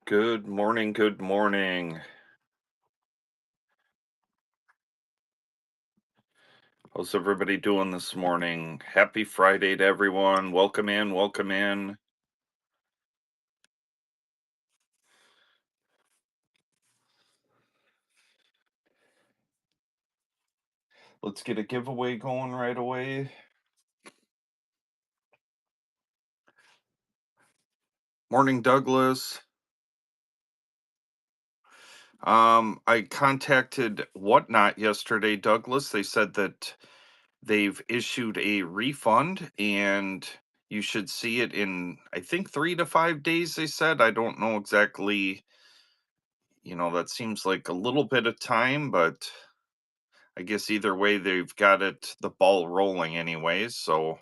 Good morning. Good morning. How's everybody doing this morning? Happy Friday to everyone. Welcome in. Welcome in. Let's get a giveaway going right away. Morning, Douglas. I contacted Whatnot yesterday, Douglas. They said that they've issued a refund and you should see it in, I think, 3 to 5 days, they said. I don't know exactly, that seems like a little bit of time, but I guess either way, they've got the ball rolling anyways. So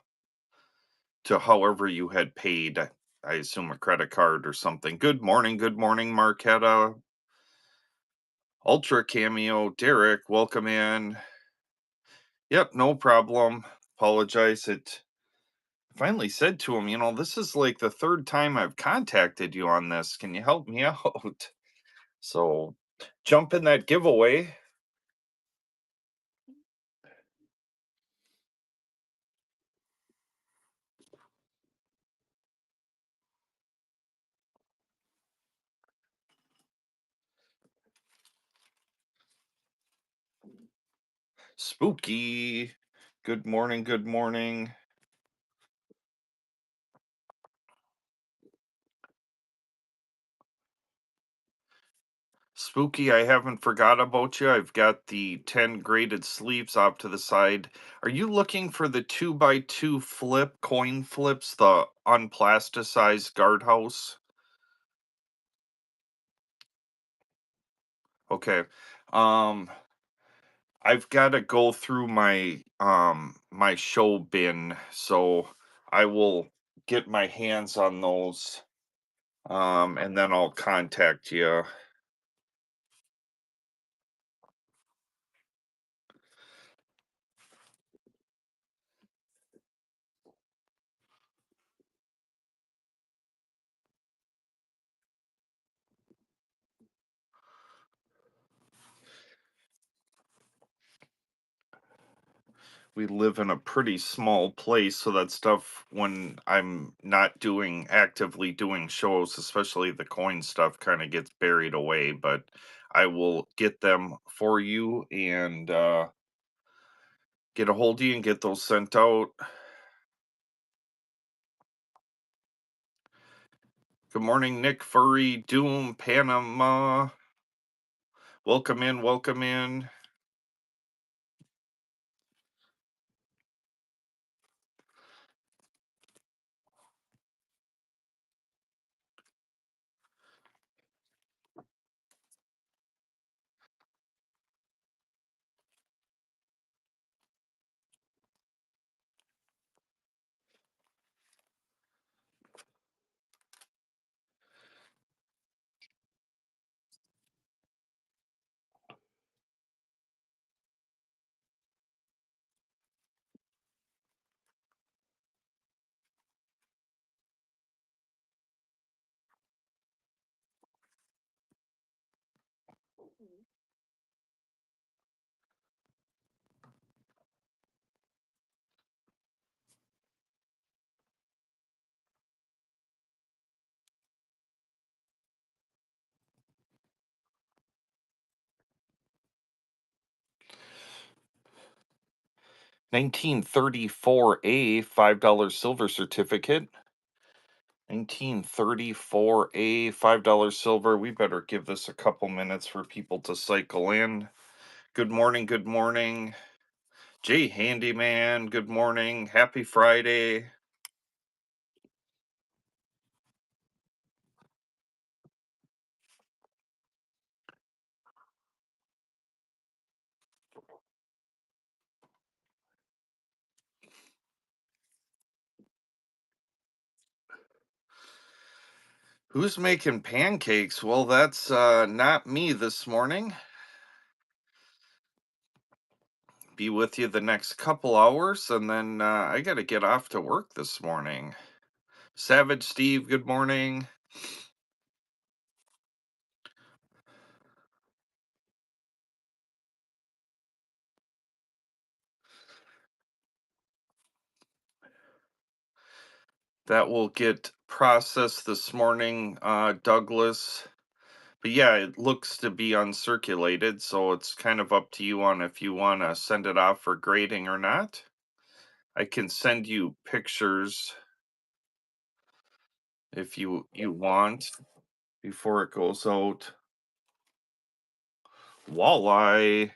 to however you had paid, I assume a credit card or something. Good morning, Marquetta. Ultra Cameo, Derek, welcome in. Yep, no problem. Apologize. It finally said to him, this is like the third time I've contacted you on this. Can you help me out? So jump in that giveaway. Spooky. Good morning. Good morning. Spooky, I haven't forgot about you. I've got the 10 graded sleeves off to the side. Are you looking for the 2x2 coin flips, the unplasticized guardhouse? Okay. Um, I've got to go through my show bin, so I will get my hands on those and then I'll contact you. We live in a pretty small place, so that stuff, when I'm not actively doing shows, especially the coin stuff, kind of gets buried away. But I will get them for you and get a hold of you and get those sent out. Good morning, Nick Furry, Doom, Panama. Welcome in, welcome in. $1934 $5 silver certificate. 1934 $5 silver. We better give this a couple minutes for people to cycle in. Good morning, good morning. Jay Handyman, good morning. Happy Friday. Who's making pancakes? Well, that's not me this morning. Be with you the next couple hours, and then I got to get off to work this morning. Savage Steve, good morning. That will get processed this morning, Douglas. But yeah, it looks to be uncirculated, so it's kind of up to you on if you want to send it off for grading or not. I can send you pictures if you want before it goes out. Walleye.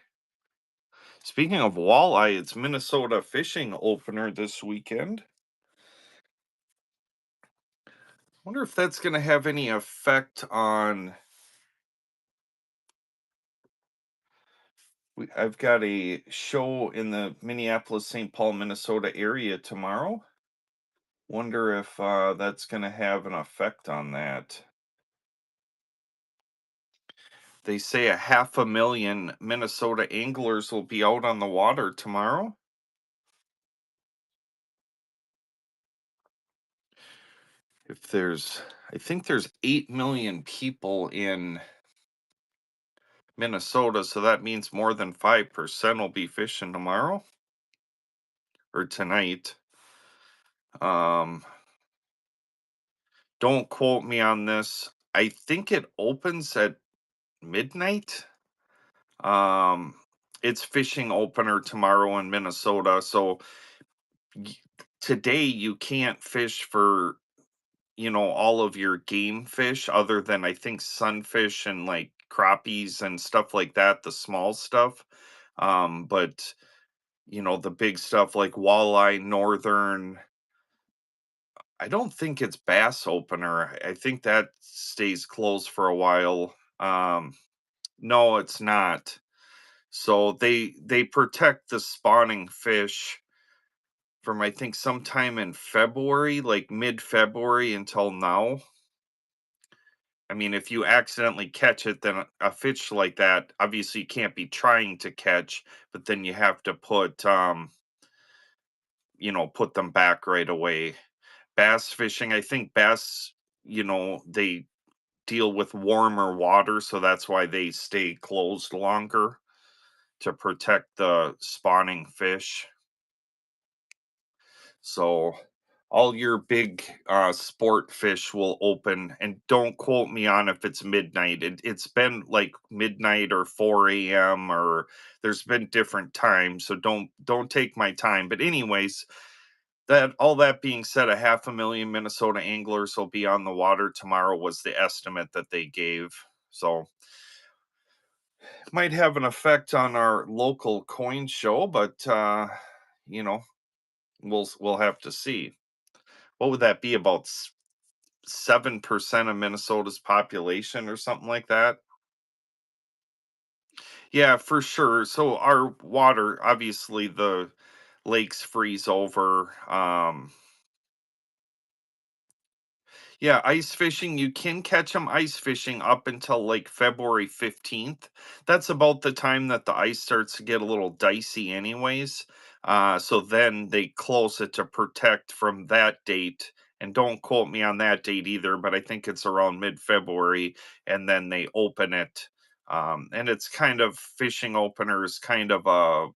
Speaking of walleye, it's Minnesota fishing opener this weekend. Wonder if that's going to have any effect on. I've got a show in the Minneapolis, St. Paul, Minnesota area tomorrow. Wonder if that's going to have an effect on that. They say 500,000 Minnesota anglers will be out on the water tomorrow. If there's, I think there's 8 million people in Minnesota, so that means more than 5% will be fishing tomorrow or tonight. Um, don't quote me on this. I think it opens at midnight. Um, it's fishing opener tomorrow in Minnesota, so y- today you can't fish for all of your game fish other than I think sunfish and like crappies and stuff like that, the small stuff. But the big stuff like walleye, northern, I don't think it's bass opener. I think that stays closed for a while. No, it's not. So they protect the spawning fish from I think sometime in February, like mid-February until now. I mean, if you accidentally catch it, then a fish like that, obviously you can't be trying to catch, but then you have to put them back right away. Bass fishing, I think bass, they deal with warmer water, so that's why they stay closed longer to protect the spawning fish. So all your big sport fish will open, and don't quote me on if it's midnight. It's been like midnight or 4 a.m. or there's been different times, so don't take my time. But anyways, that all that being said, 500,000 Minnesota anglers will be on the water tomorrow was the estimate that they gave. So might have an effect on our local coin show, but you know, we'll have to see. What would that be, about 7% of Minnesota's population or something like that? Yeah, for sure. So our water, obviously the lakes freeze over. Yeah, ice fishing, you can catch them ice fishing up until like February 15th. That's about the time that the ice starts to get a little dicey anyways. So then they close it to protect from that date. And don't quote me on that date either, but I think it's around mid-February, and then they open it. And it's kind of fishing openers, kind of a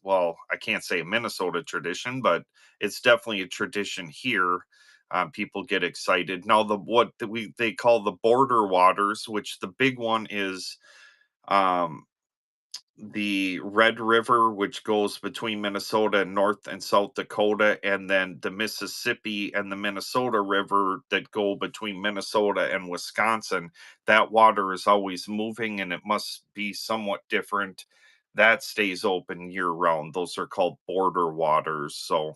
well, I can't say a Minnesota tradition, but it's definitely a tradition here. People get excited now. They call the border waters, which the big one is um, the Red River, which goes between Minnesota and North and South Dakota, and then the Mississippi and the Minnesota River that go between Minnesota and Wisconsin. That water is always moving and it must be somewhat different. That stays open year round. Those are called border waters. So,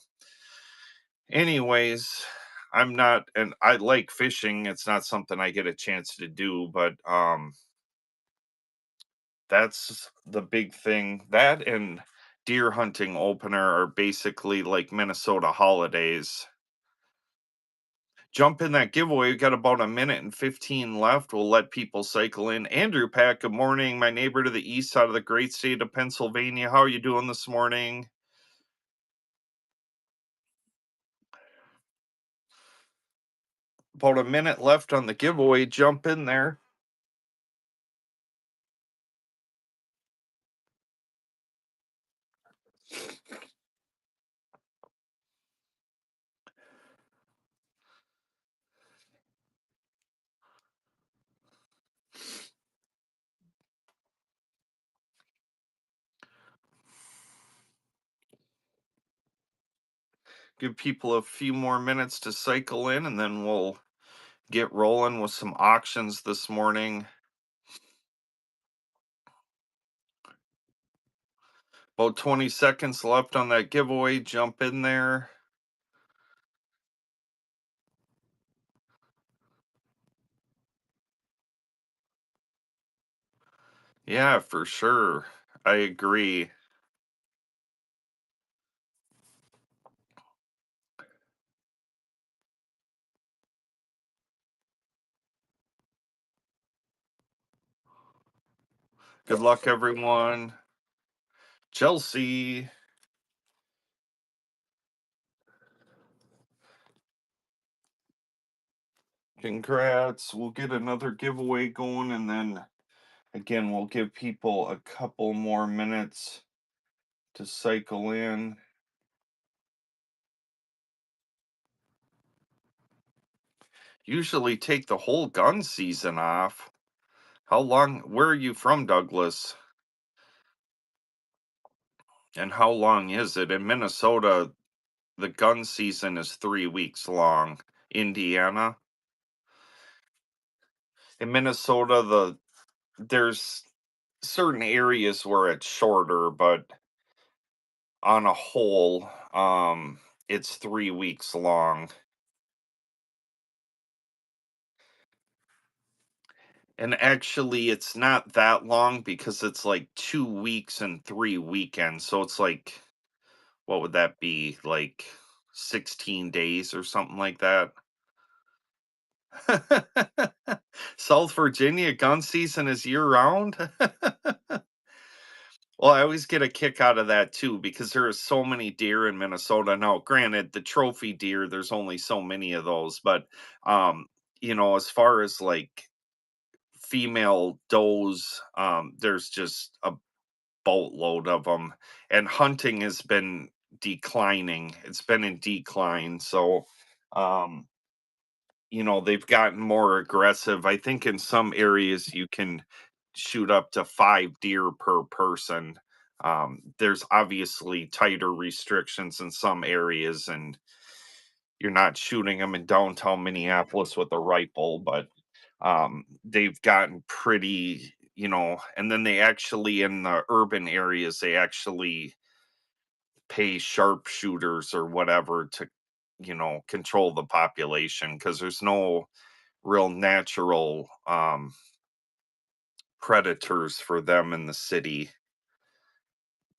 anyways, I'm not, and I like fishing. It's not something I get a chance to do, but that's the big thing. That and deer hunting opener are basically like Minnesota holidays. Jump in that giveaway. We got about a minute and 15 left. We'll let people cycle in. Andrew Pat, good morning. My neighbor to the east side of the great state of Pennsylvania. How are you doing this morning? About a minute left on the giveaway. Jump in there. Give people a few more minutes to cycle in, and then we'll get rolling with some auctions this morning. About 20 seconds left on that giveaway. Jump in there. Yeah, for sure. I agree. Good luck, everyone. Chelsea, congrats. We'll get another giveaway going, and then again, we'll give people a couple more minutes to cycle in. Usually take the whole gun season off. How long? Where are you from, Douglas? And how long is it? In Minnesota, the gun season is 3 weeks long. Indiana. In Minnesota, there's certain areas where it's shorter, but on a whole, it's 3 weeks long. And actually, it's not that long because it's like 2 weeks and 3 weekends. So it's like, what would that be? Like 16 days or something like that. South Virginia gun season is year round. Well, I always get a kick out of that too because there are so many deer in Minnesota. Now, granted, the trophy deer, there's only so many of those, but um, as far as like female does, there's just a boatload of them, and hunting has been declining. It's been in decline, so um, they've gotten more aggressive. I think in some areas you can shoot up to 5 deer per person. There's obviously tighter restrictions in some areas, and you're not shooting them in downtown Minneapolis with a rifle, but they've gotten pretty, and then they actually, in the urban areas, they actually pay sharpshooters or whatever to, control the population because there's no real natural predators for them in the city.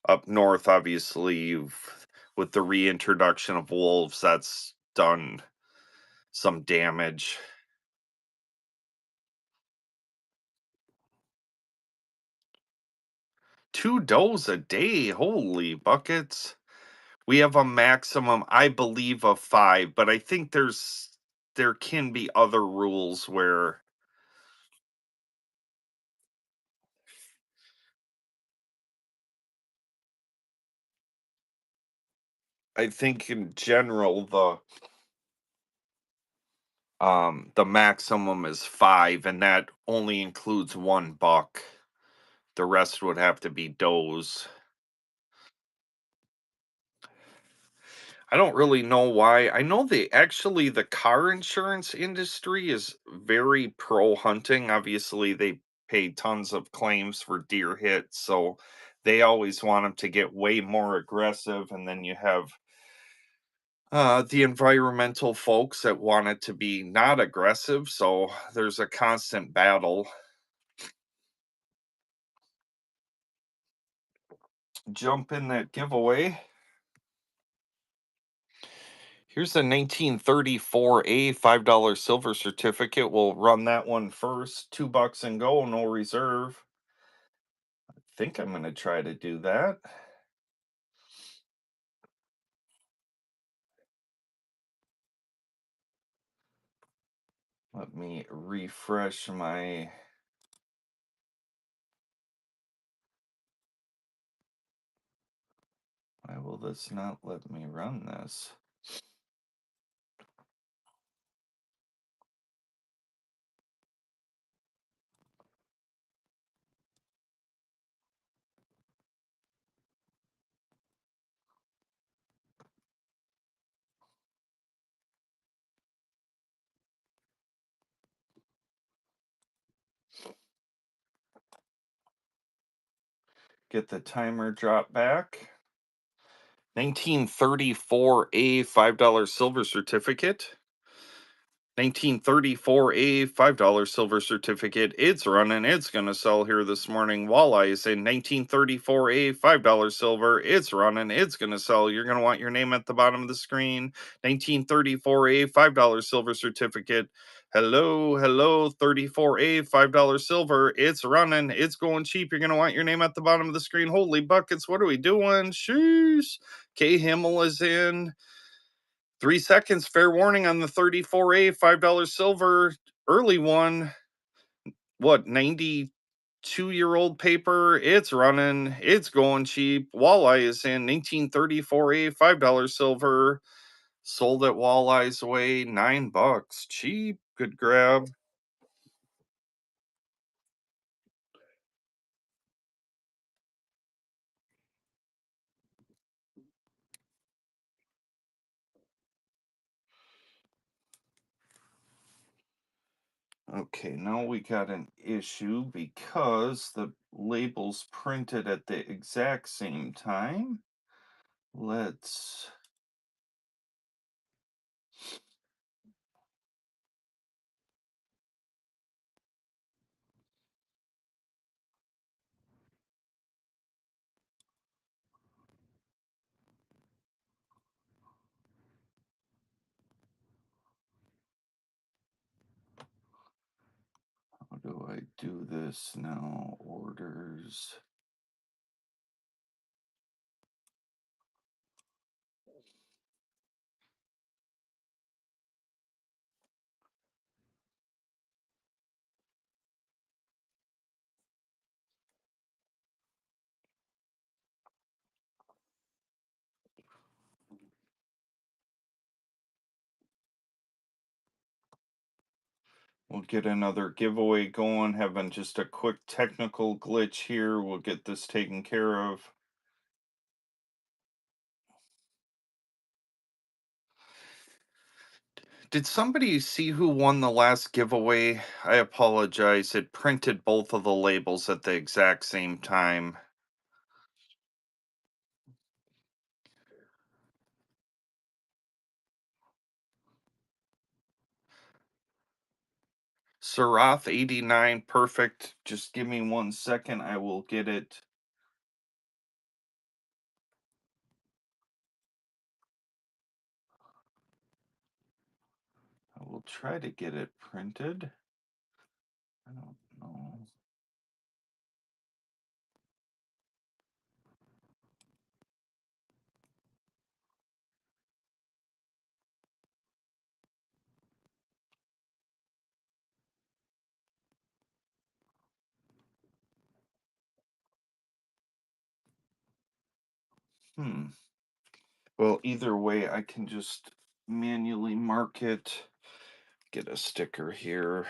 Up north, obviously, you've with the reintroduction of wolves, that's done some damage. 2 does a day, holy buckets. We have a maximum, I believe, of 5, but I think there can be other rules where I think in general the maximum is 5, and that only includes 1 buck. The rest would have to be does. I don't really know why. I know the car insurance industry is very pro hunting. Obviously, they pay tons of claims for deer hits, so they always want them to get way more aggressive. And then you have the environmental folks that want it to be not aggressive. So there's a constant battle. Jump in that giveaway. Here's a 1934 $5 silver certificate. We'll run that one first. $2 and go, no reserve. Think I'm going to try to do that. Let me refresh my. Why will this not let me run this? Get the timer drop back. 1934A $5 silver certificate. 1934A $5 silver certificate. It's running. It's going to sell here this morning. Walleyes in 1934A $5 silver. It's running. It's going to sell. You're going to want your name at the bottom of the screen. 1934A $5 silver certificate. Hello, hello, 34A $5 silver. It's running. It's going cheap. You're going to want your name at the bottom of the screen. Holy buckets. What are we doing? Sheesh. K Himmel is in. 3 seconds, fair warning on the 34A, $5 silver, early one. What, 92-year-old paper? It's running, it's going cheap. Walleye is in 1934A, $5 silver, sold at Walleye's Way, $9. Cheap, good grab. Okay, now we got an issue because the label's printed at the exact same time. Let's How do I do this now? Orders. We'll get another giveaway going. Having just a quick technical glitch here. We'll get this taken care of. Did somebody see who won the last giveaway? I apologize. It printed both of the labels at the exact same time. Sarath 89, perfect. Just give me 1 second. I will get it. I will try to get it printed. I don't know. Hmm. Well, either way, I can just manually mark it. Get a sticker here.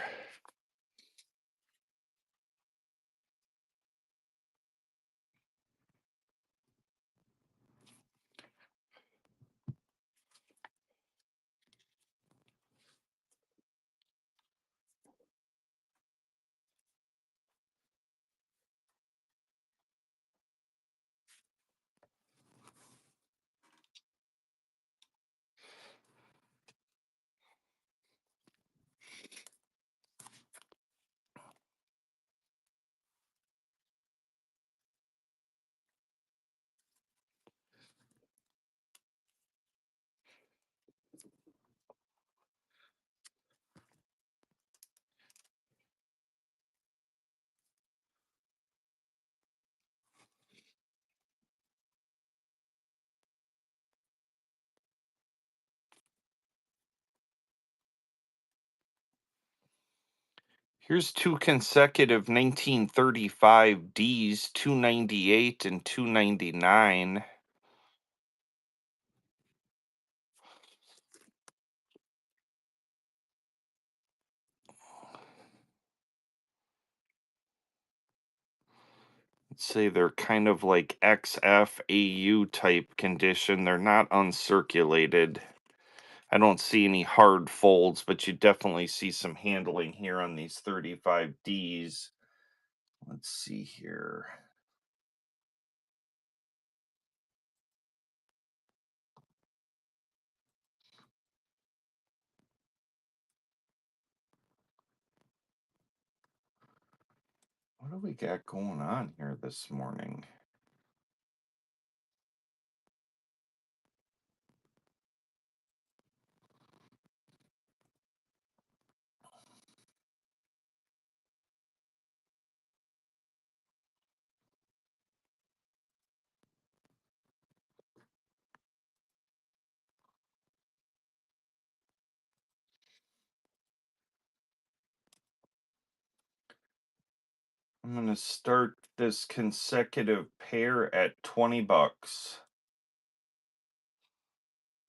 Here's two consecutive 1935 Ds, 298 and 299. Let's say they're kind of like XFAU type condition. They're not uncirculated. I don't see any hard folds, but you definitely see some handling here on these 35 Ds. Let's see here. What do we got going on here this morning? I'm going to start this consecutive pair at 20 bucks.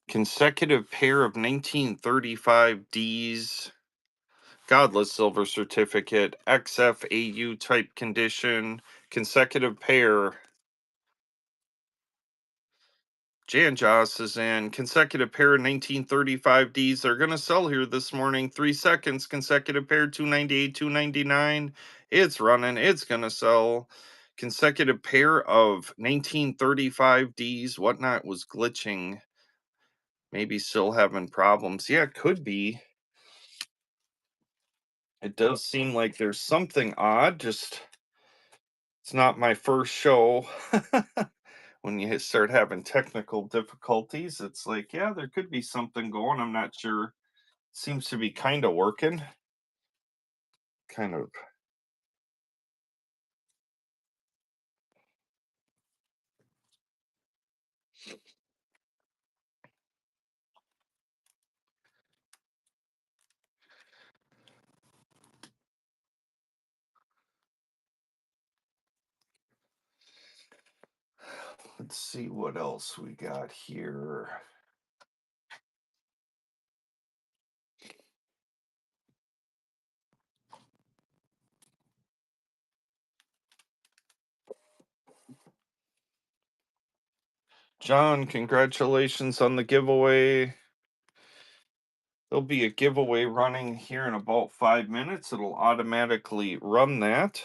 Consecutive pair of 1935 Ds, godless silver certificate, XFAU type condition, consecutive pair. Jan Joss is in consecutive pair of 1935 Ds. They're going to sell here this morning. 3 seconds, consecutive pair 298, 299. It's running. It's going to sell. Consecutive pair of 1935 Ds. Whatnot was glitching. Maybe still having problems. Yeah, it could be. It does seem like there's something odd. Just it's not my first show. When you start having technical difficulties, it's like, yeah, there could be something going. I'm not sure. Seems to be kind of working. Kind of. Let's see what else we got here. John, congratulations on the giveaway. There'll be a giveaway running here in about 5 minutes. It'll automatically run that.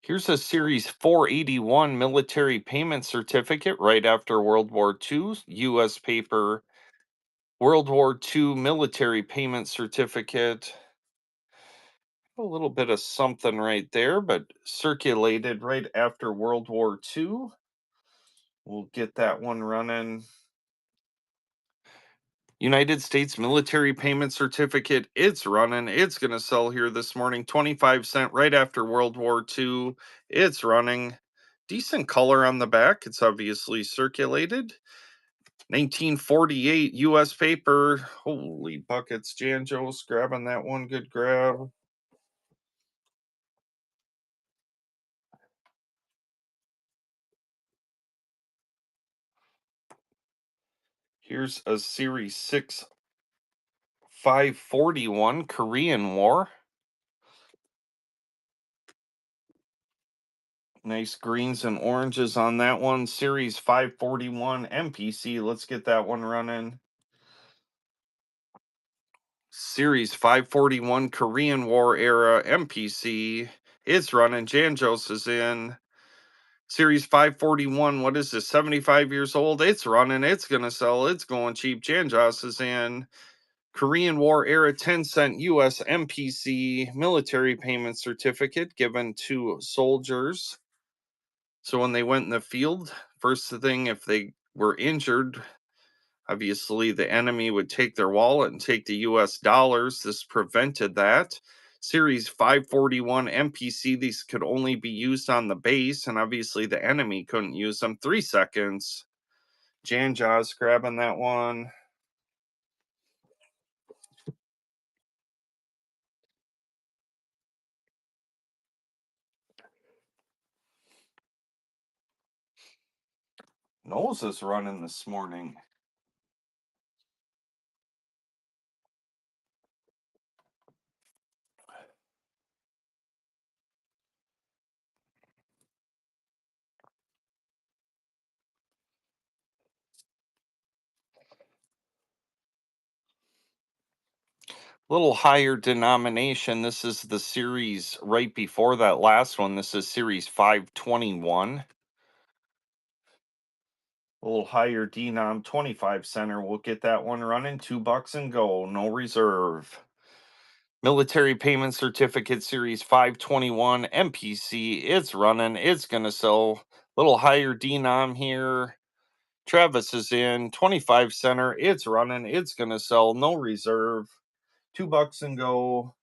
Here's a Series 481 military payment certificate right after World War II, U.S. paper, World War II military payment certificate. A little bit of something right there, but circulated right after World War II. We'll get that one running. United States military payment certificate. It's running. It's going to sell here this morning. 25 cents right after World War II. It's running. Decent color on the back. It's obviously circulated. 1948 US paper. Holy buckets. Jan Joe's grabbing that one. Good grab. Here's a Series 6 541 Korean War. Nice greens and oranges on that one. Series 541 MPC. Let's get that one running. Series 541 Korean War era MPC. It's running. Janjos is in. Series 541. What is this? 75 years old. It's running. It's going to sell. It's going cheap. Janjos is in. Korean War era 10-cent US MPC military payment certificate given to soldiers. So when they went in the field, first thing, if they were injured, obviously the enemy would take their wallet and take the US dollars. This prevented that. Series 541 MPC, these could only be used on the base, and obviously the enemy couldn't use them. 3 seconds. Jan Jaws grabbing that one. Nose is running this morning. Little higher denomination. This is the series right before that last one. This is series 521. A little higher denom, 25 center. We'll get that one running. $2 and go. No reserve. Military Payment Certificate Series 521 MPC. It's running. It's going to sell. Little higher denom here. Travis is in. 25 center. It's running. It's going to sell. No reserve. $2 and go.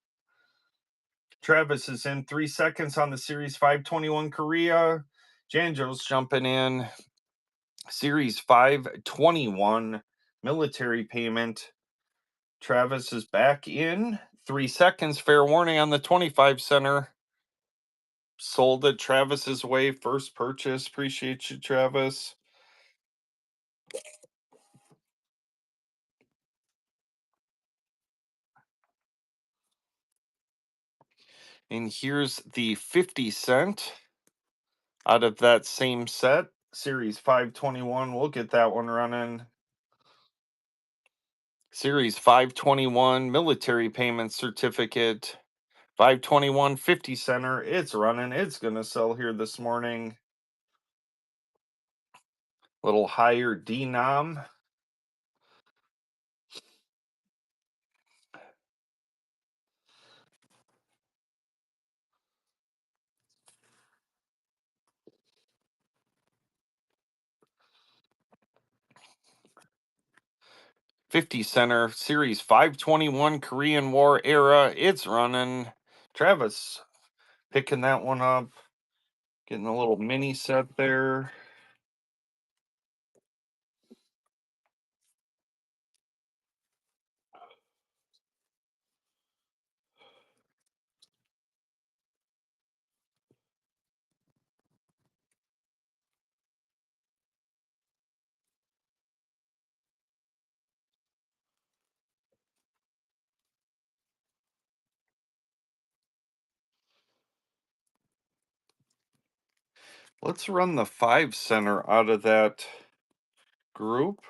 Travis is in. 3 seconds on the Series 521 Korea. Janjo's jumping in. Series 521 military payment. Travis is back in. 3 seconds. Fair warning on the 25 center. Sold it Travis's way. First purchase. Appreciate you, Travis. And here's the 50 cent out of that same set. Series 521. We'll get that one running. Series 521 military payment certificate. 521 50 center. It's running. It's going to sell here this morning. Little higher denom. $50 center. Series 521 Korean War era. It's running. Travis picking that one up. Getting a little mini set there. Let's run the 5 center out of that group.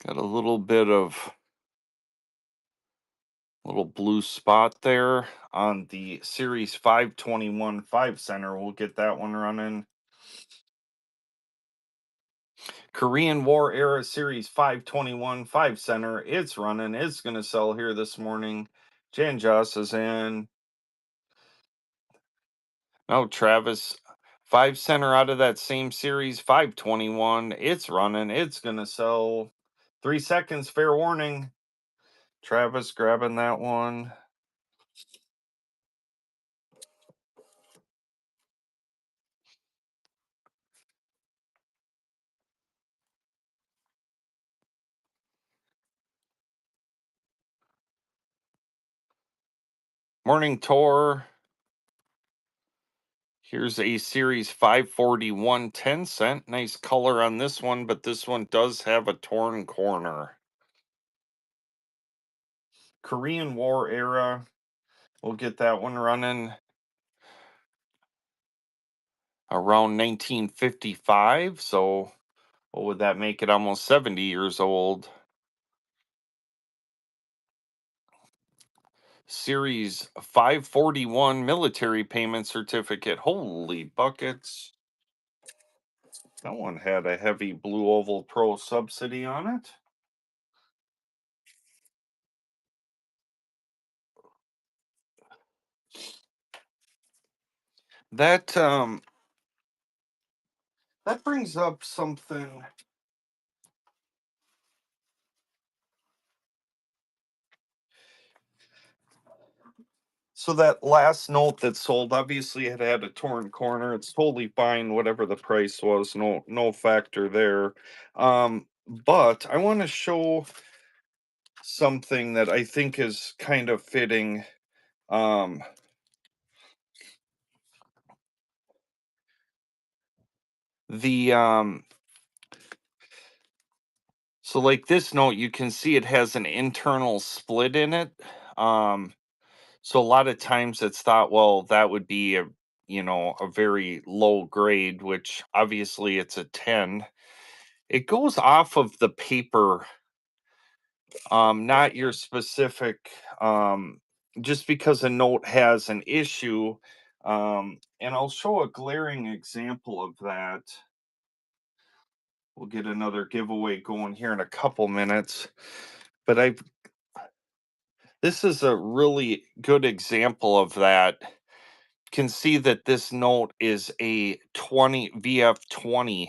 Got a little bit of little blue spot there on the Series 521 5 center. We'll get that one running. Korean War era Series 521 5 center. It's running. It's going to sell here this morning. Jan Joss is in. No, Travis. 5 center out of that same Series 521. It's running. It's going to sell. 3 seconds. Fair warning. Travis grabbing that one. Morning Tor. Here's a Series 541 10 cent. Nice color on this one, but this one does have a torn corner. Korean War era. We'll get that one running around 1955. So what would that make it? Almost 70 years old. Series 541 military payment certificate. Holy buckets. That one had a heavy Blue Oval Pro subsidy on it. That brings up something. So that last note that sold, obviously it had a torn corner. It's totally fine, whatever the price was, no factor there. But I want to show something that I think is kind of fitting. Um, the So like this note, you can see it has an internal split in it. So a lot of times it's thought, well, that would be a very low grade, which obviously it's a 10. It goes off of the paper, not your specific, um, just because a note has an issue. And I'll show a glaring example of that. We'll get another giveaway going here in a couple minutes. But this is a really good example of that. Can see that this note is a 20 VF20.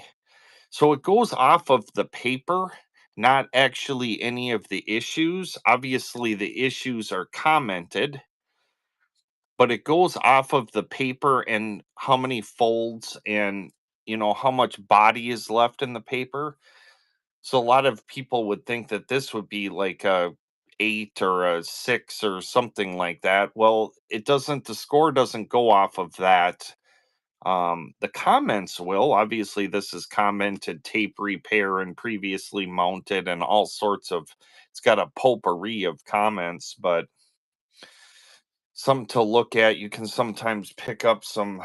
So it goes off of the paper, not actually any of the issues. Obviously, the issues are commented, but it goes off of the paper and how many folds and how much body is left in the paper. So a lot of people would think that this would be like a 8 or a 6 or something like that. Well, it doesn't. The score doesn't go off of that. The comments will. Obviously, this is commented tape repair and previously mounted and all sorts of. It's got a potpourri of comments, but some to look at. You can sometimes pick up some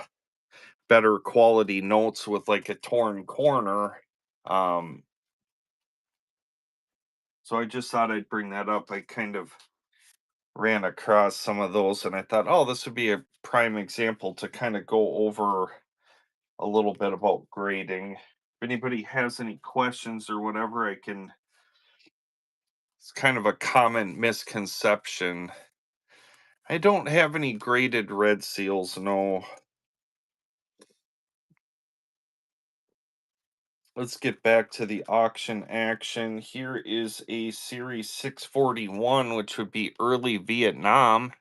better quality notes with like a torn corner. Um, so I just thought I'd bring that up. I kind of ran across some of those and I thought, oh, this would be a prime example to kind of go over a little bit about grading. If anybody has any questions or whatever, I can. It's kind of a common misconception. I don't have any graded red seals, no. Let's get back to the auction action. Here is a Series 641, which would be early Vietnam.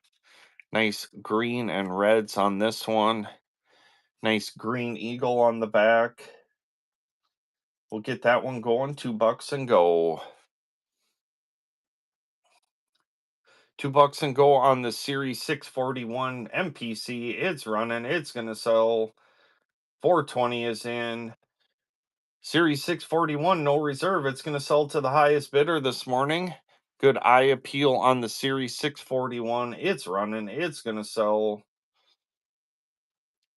Nice green and reds on this one. Nice green eagle on the back. We'll get that one going. $2 and go. $2 and go on the Series 641 MPC. It's running. It's going to sell. 420 is in. Series 641, no reserve. It's going to sell to the highest bidder this morning. Good eye appeal on the Series 641. It's running. It's going to sell.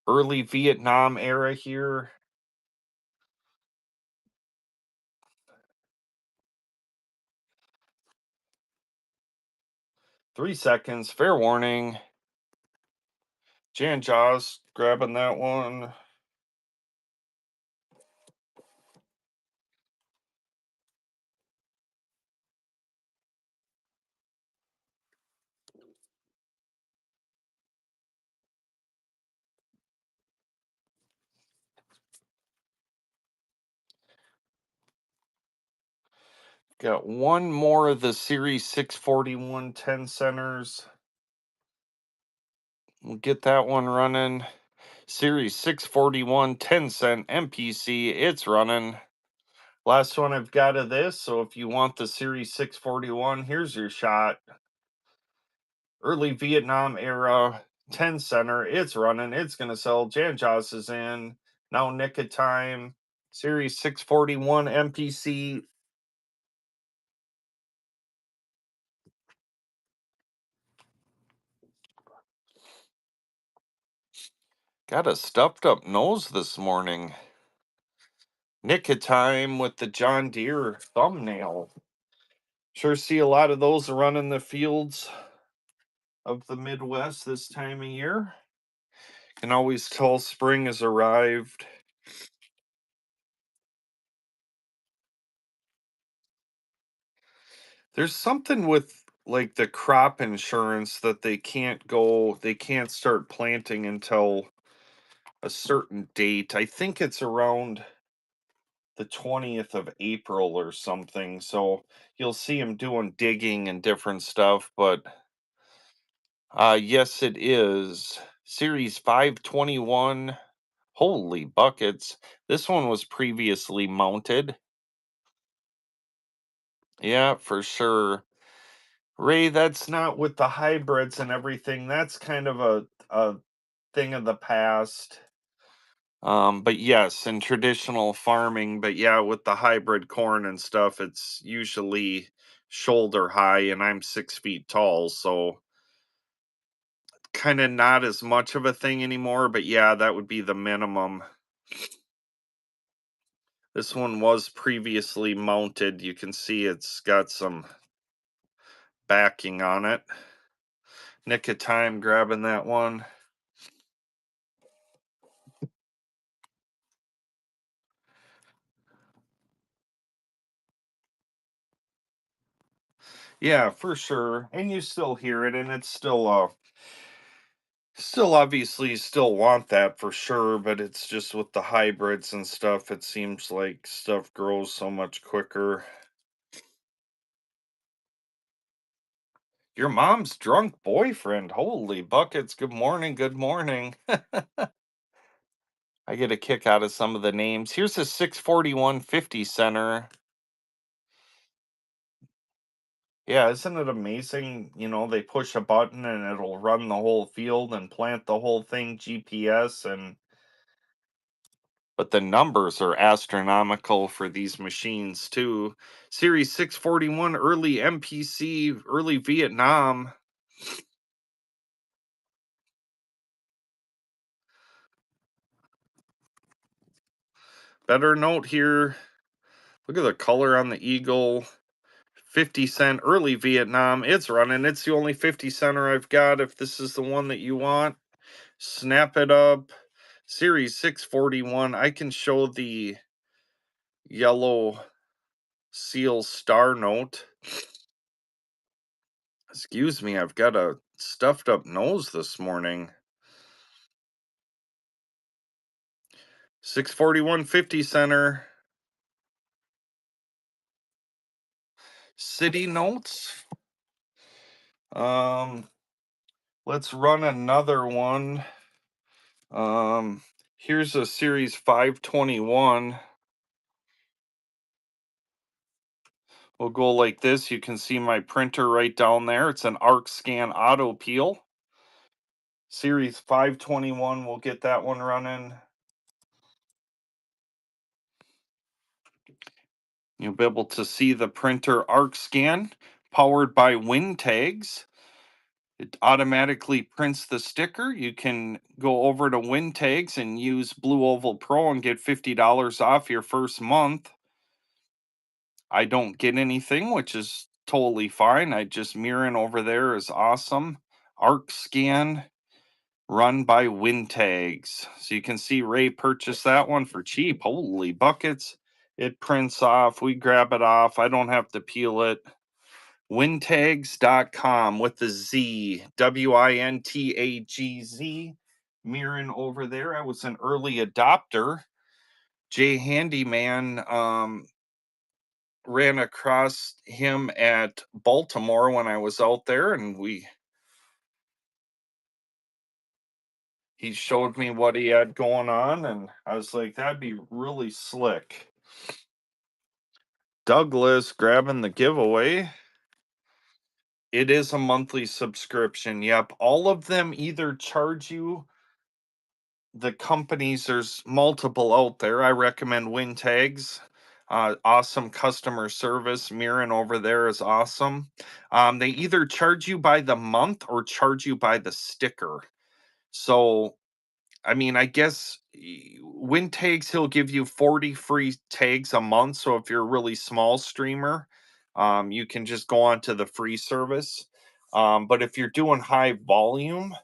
Early Vietnam era here. Three seconds. Fair warning. Jan Jaws grabbing that one. Got one more of the Series 641 10 centers. We'll get that one running. Series 641 10-cent MPC. It's running. Last one I've got of this. So if you want the Series 641, here's your shot. Early Vietnam era 10 center. It's running. It's going to sell. Jan Jaws is in. Now nick of time. Series 641 MPC. Got a stuffed up nose this morning. Nick of time with the John Deere thumbnail. Sure see a lot of those running the fields of the Midwest this time of year. Can always tell spring has arrived. There's something with like the crop insurance that they can't start planting until a certain date. I think it's around the 20th of April or something. So you'll see them doing digging and different stuff, but yes it is. Series 521. Holy buckets. This one was previously mounted. Yeah, for sure. Ray, that's not with the hybrids and everything. That's kind of a thing of the past. But yes, in traditional farming, but yeah, with the hybrid corn and stuff, it's usually shoulder high, and I'm 6 feet tall, so kind of not as much of a thing anymore, but yeah, that would be the minimum. This one was previously mounted. You can see it's got some backing on it. Nick of time grabbing that one. Yeah, for sure. And you still hear it, and it's still obviously still want that for sure, but it's just with the hybrids and stuff, it seems like stuff grows so much quicker. Your mom's drunk boyfriend. Holy buckets. Good morning. Good morning. I get a kick out of some of the names. Here's a 64150 center. Yeah, isn't it amazing? They push a button and it'll run the whole field and plant the whole thing GPS, and but the numbers are astronomical for these machines too. Series 641 early MPC, early Vietnam. Better note here. Look at the color on the Eagle. 50 cent early Vietnam. It's running. It's the only 50 center I've got. If this is the one that you want, snap it up. Series 641. I can show the yellow seal star note. Excuse me, I've got a stuffed up nose this morning. 641 50 center. City notes. Um, let's run another one. Here's a series 521. We'll go like this. You can see my printer right down there. It's an Arc Scan Auto Peel. Series 521, we'll get that one running. You'll be able to see the printer Arc Scan, powered by Win Tags. It automatically prints the sticker. You can go over to Win Tags and use Blue Oval Pro and get $50 off your first month. I don't get anything, which is totally fine. I just mirroring over there is awesome. Arc Scan run by Win Tags. So you can see Ray purchased that one for cheap. Holy buckets. It prints off. We grab it off. I don't have to peel it. Wintags.com with the Z. WINTAGZ. Mirroring over there. I was an early adopter. Jay Handyman ran across him at Baltimore when I was out there, and he showed me what he had going on, and I was like, that'd be really slick. Douglas grabbing the giveaway. It is a monthly subscription. Yep. All of them either charge you the companies, there's multiple out there. I recommend Win Tags. Awesome customer service. Mirren over there is awesome. They either charge you by the month or charge you by the sticker. So I mean, I guess Win Tags, he'll give you 40 free tags a month. So if you're a really small streamer, you can just go on to the free service. But if you're doing high volume,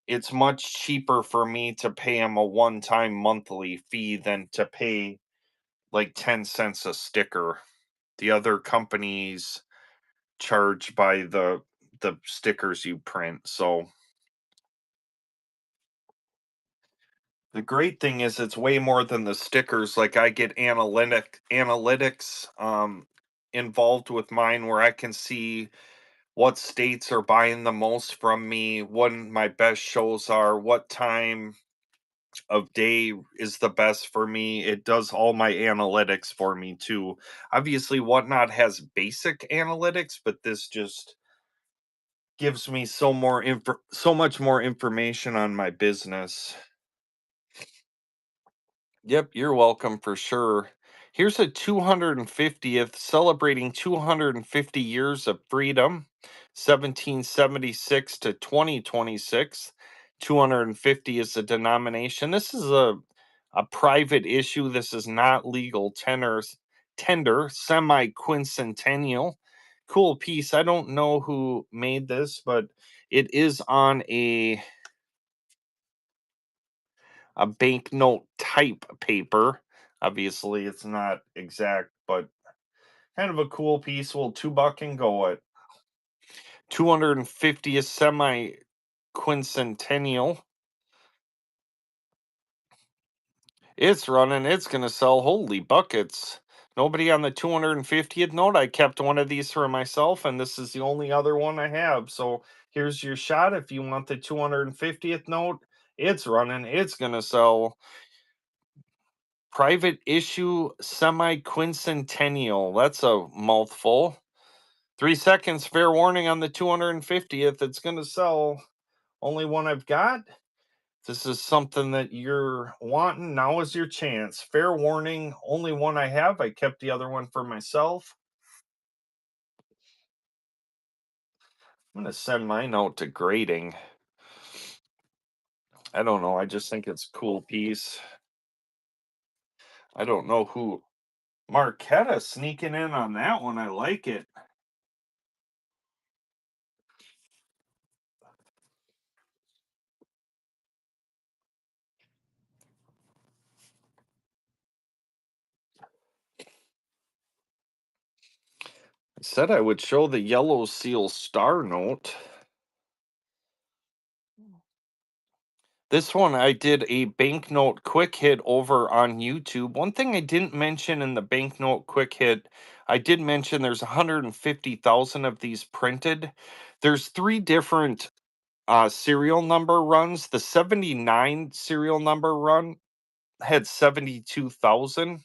it's much cheaper for me to pay him a one-time monthly fee than to pay like 10 cents a sticker. The other companies charge by the stickers you print. So the great thing is it's way more than the stickers. Like I get analytics involved with mine where I can see what states are buying the most from me, when my best shows are, what time of day is the best for me. It does all my analytics for me too. Obviously, Whatnot has basic analytics, but this just gives me so much more information on my business. Yep, you're welcome for sure. Here's a 250th celebrating 250 years of freedom, 1776 to 2026. 250 is the denomination. This is a private issue. This is not legal tender, semi quincentennial. Cool piece. I don't know who made this, but it is on a banknote type paper. Obviously, it's not exact, but kind of a cool piece. We'll $2 and go it. 250th semi quincentennial. It's running. It's going to sell. Holy buckets. Nobody on the 250th note. I kept one of these for myself, and this is the only other one I have. So here's your shot. If you want the 250th note, it's running. It's going to sell. Private issue semi quincentennial. That's a mouthful. 3 seconds, fair warning on the 250th. It's going to sell. Only one I've got. This is something that you're wanting. Now is your chance. Fair warning. Only one I have. I kept the other one for myself. I'm going to send mine out to grading. I don't know. I just think it's a cool piece. I don't know who. Marquetta sneaking in on that one. I like it. I said I would show the yellow seal star note. This one I did a banknote quick hit over on YouTube. One thing I didn't mention in the banknote quick hit, I did mention there's 150,000 of these printed. There's three different serial number runs. The 79 serial number run had 72,000.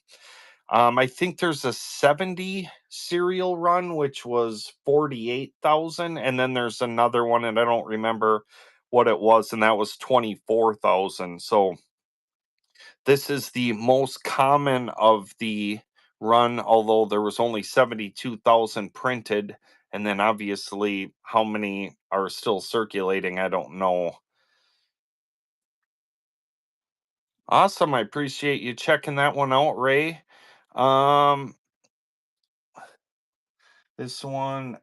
I think there's a 70 serial run, which was 48,000. And then there's another one, and I don't remember what it was, and that was 24,000. So this is the most common of the run, although there was only 72,000 printed. And then obviously, how many are still circulating, I don't know. Awesome. I appreciate you checking that one out, Ray. Um, this one,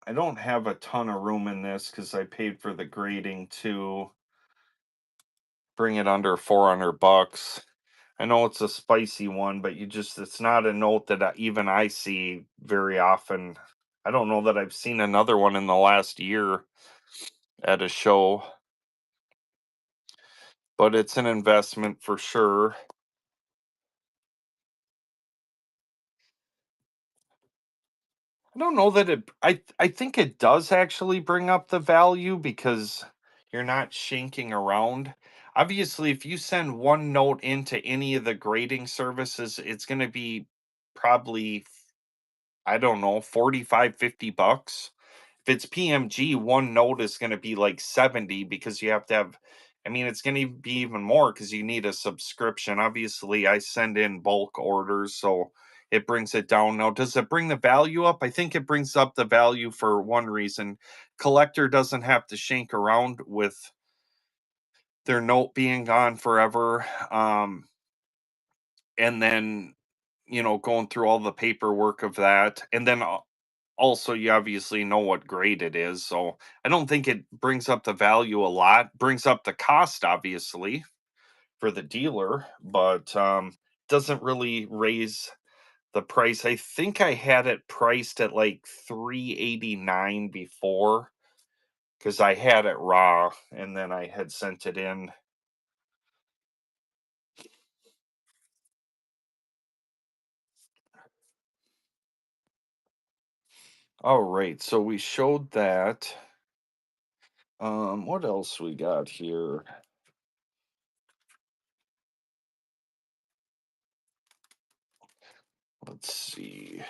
I don't have a ton of room in this because I paid for the grading to bring it under 400 bucks. I know it's a spicy one, but it's not a note that even I see very often. I don't know that I've seen another one in the last year at a show, but it's an investment for sure. I don't know that I think it does actually bring up the value because you're not shinking around. Obviously, if you send one note into any of the grading services, it's going to be probably, I don't know, 45, 50 bucks. If it's PMG, one note is going to be like 70 because you have to have, I mean, it's going to be even more because you need a subscription. Obviously, I send in bulk orders, so it brings it down. Now, does it bring the value up? I think it brings up the value for one reason. Collector doesn't have to shank around with their note being gone forever. And then, going through all the paperwork of that. And then also you obviously know what grade it is, so I don't think it brings up the value a lot. Brings up the cost obviously for the dealer, but doesn't really raise the price. I think I had it priced at like 389 before because I had it raw and then I had sent it in. All right, so we showed that. What else we got here? Let's see.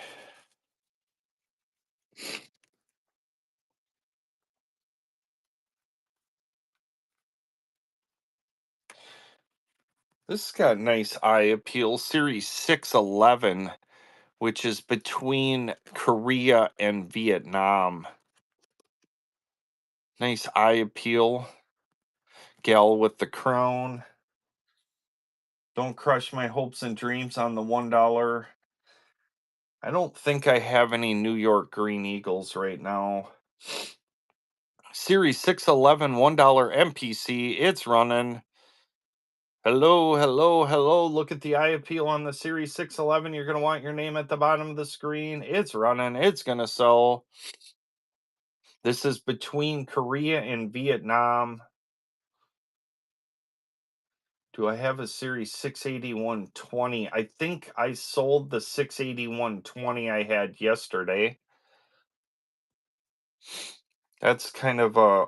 This has got nice eye appeal. Series 611, which is between Korea and Vietnam. Nice eye appeal. Gal with the crown. Don't crush my hopes and dreams on the $1. I don't think I have any New York Green Eagles right now. Series 611 $1 MPC. It's running. Hello, hello, hello. Look at the eye appeal on the Series 611. You're going to want your name at the bottom of the screen. It's running. It's going to sell. This is between Korea and Vietnam. Do I have a Series 68120? I think I sold the 68120 I had yesterday. That's kind of a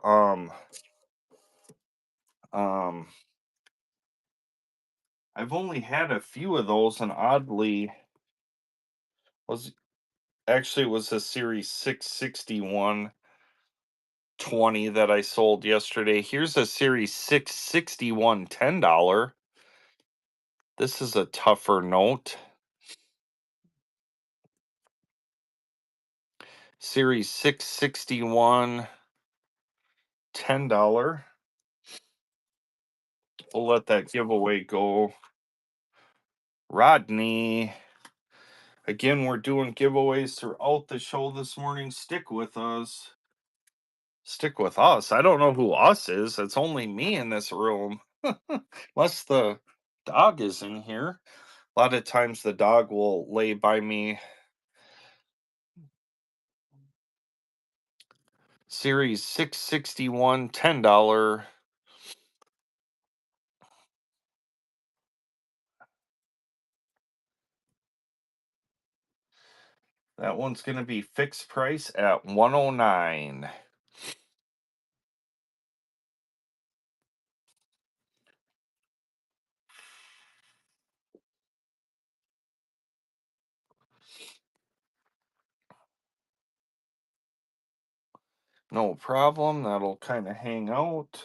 um I've only had a few of those, and oddly was actually it was a Series 66120 that I sold yesterday. Here's a Series 661 $10. This is a tougher note. Series 661 $10. We'll let that giveaway go. Rodney. Again, we're doing giveaways throughout the show this morning. Stick with us. Stick with us. I don't know who us is. It's only me in this room. Unless the dog is in here. A lot of times the dog will lay by me. Series 661 $10. That one's going to be fixed price at 109. No problem. That'll kind of hang out.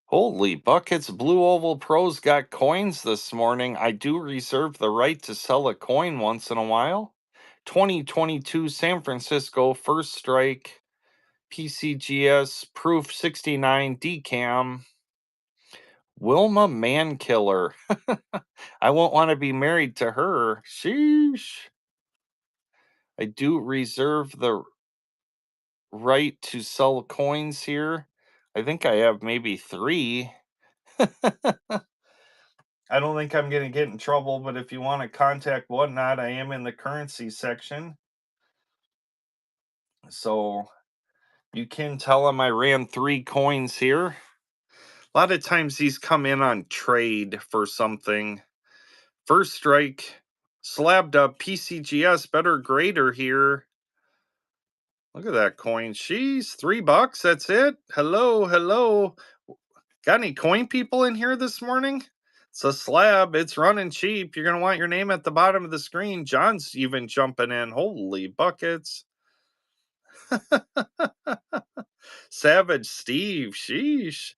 Holy buckets, Blue Oval Pros got coins this morning. I do reserve the right to sell a coin once in a while. 2022 San Francisco First Strike PCGS Proof 69 Decam. Wilma Mankiller. I won't want to be married to her. Sheesh. I do reserve the right to sell coins here. I think I have maybe 3. I don't think I'm going to get in trouble, but if you want to contact whatnot, I am in the currency section. So you can tell them I ran 3 coins here. A lot of times these come in on trade for something. First strike, slabbed up PCGS, better grader here. Look at that coin. She's $3. That's it. Hello, hello. Got any coin people in here this morning? It's a slab. It's running cheap. You're going to want your name at the bottom of the screen. John's even jumping in. Holy buckets. Savage Steve. Sheesh.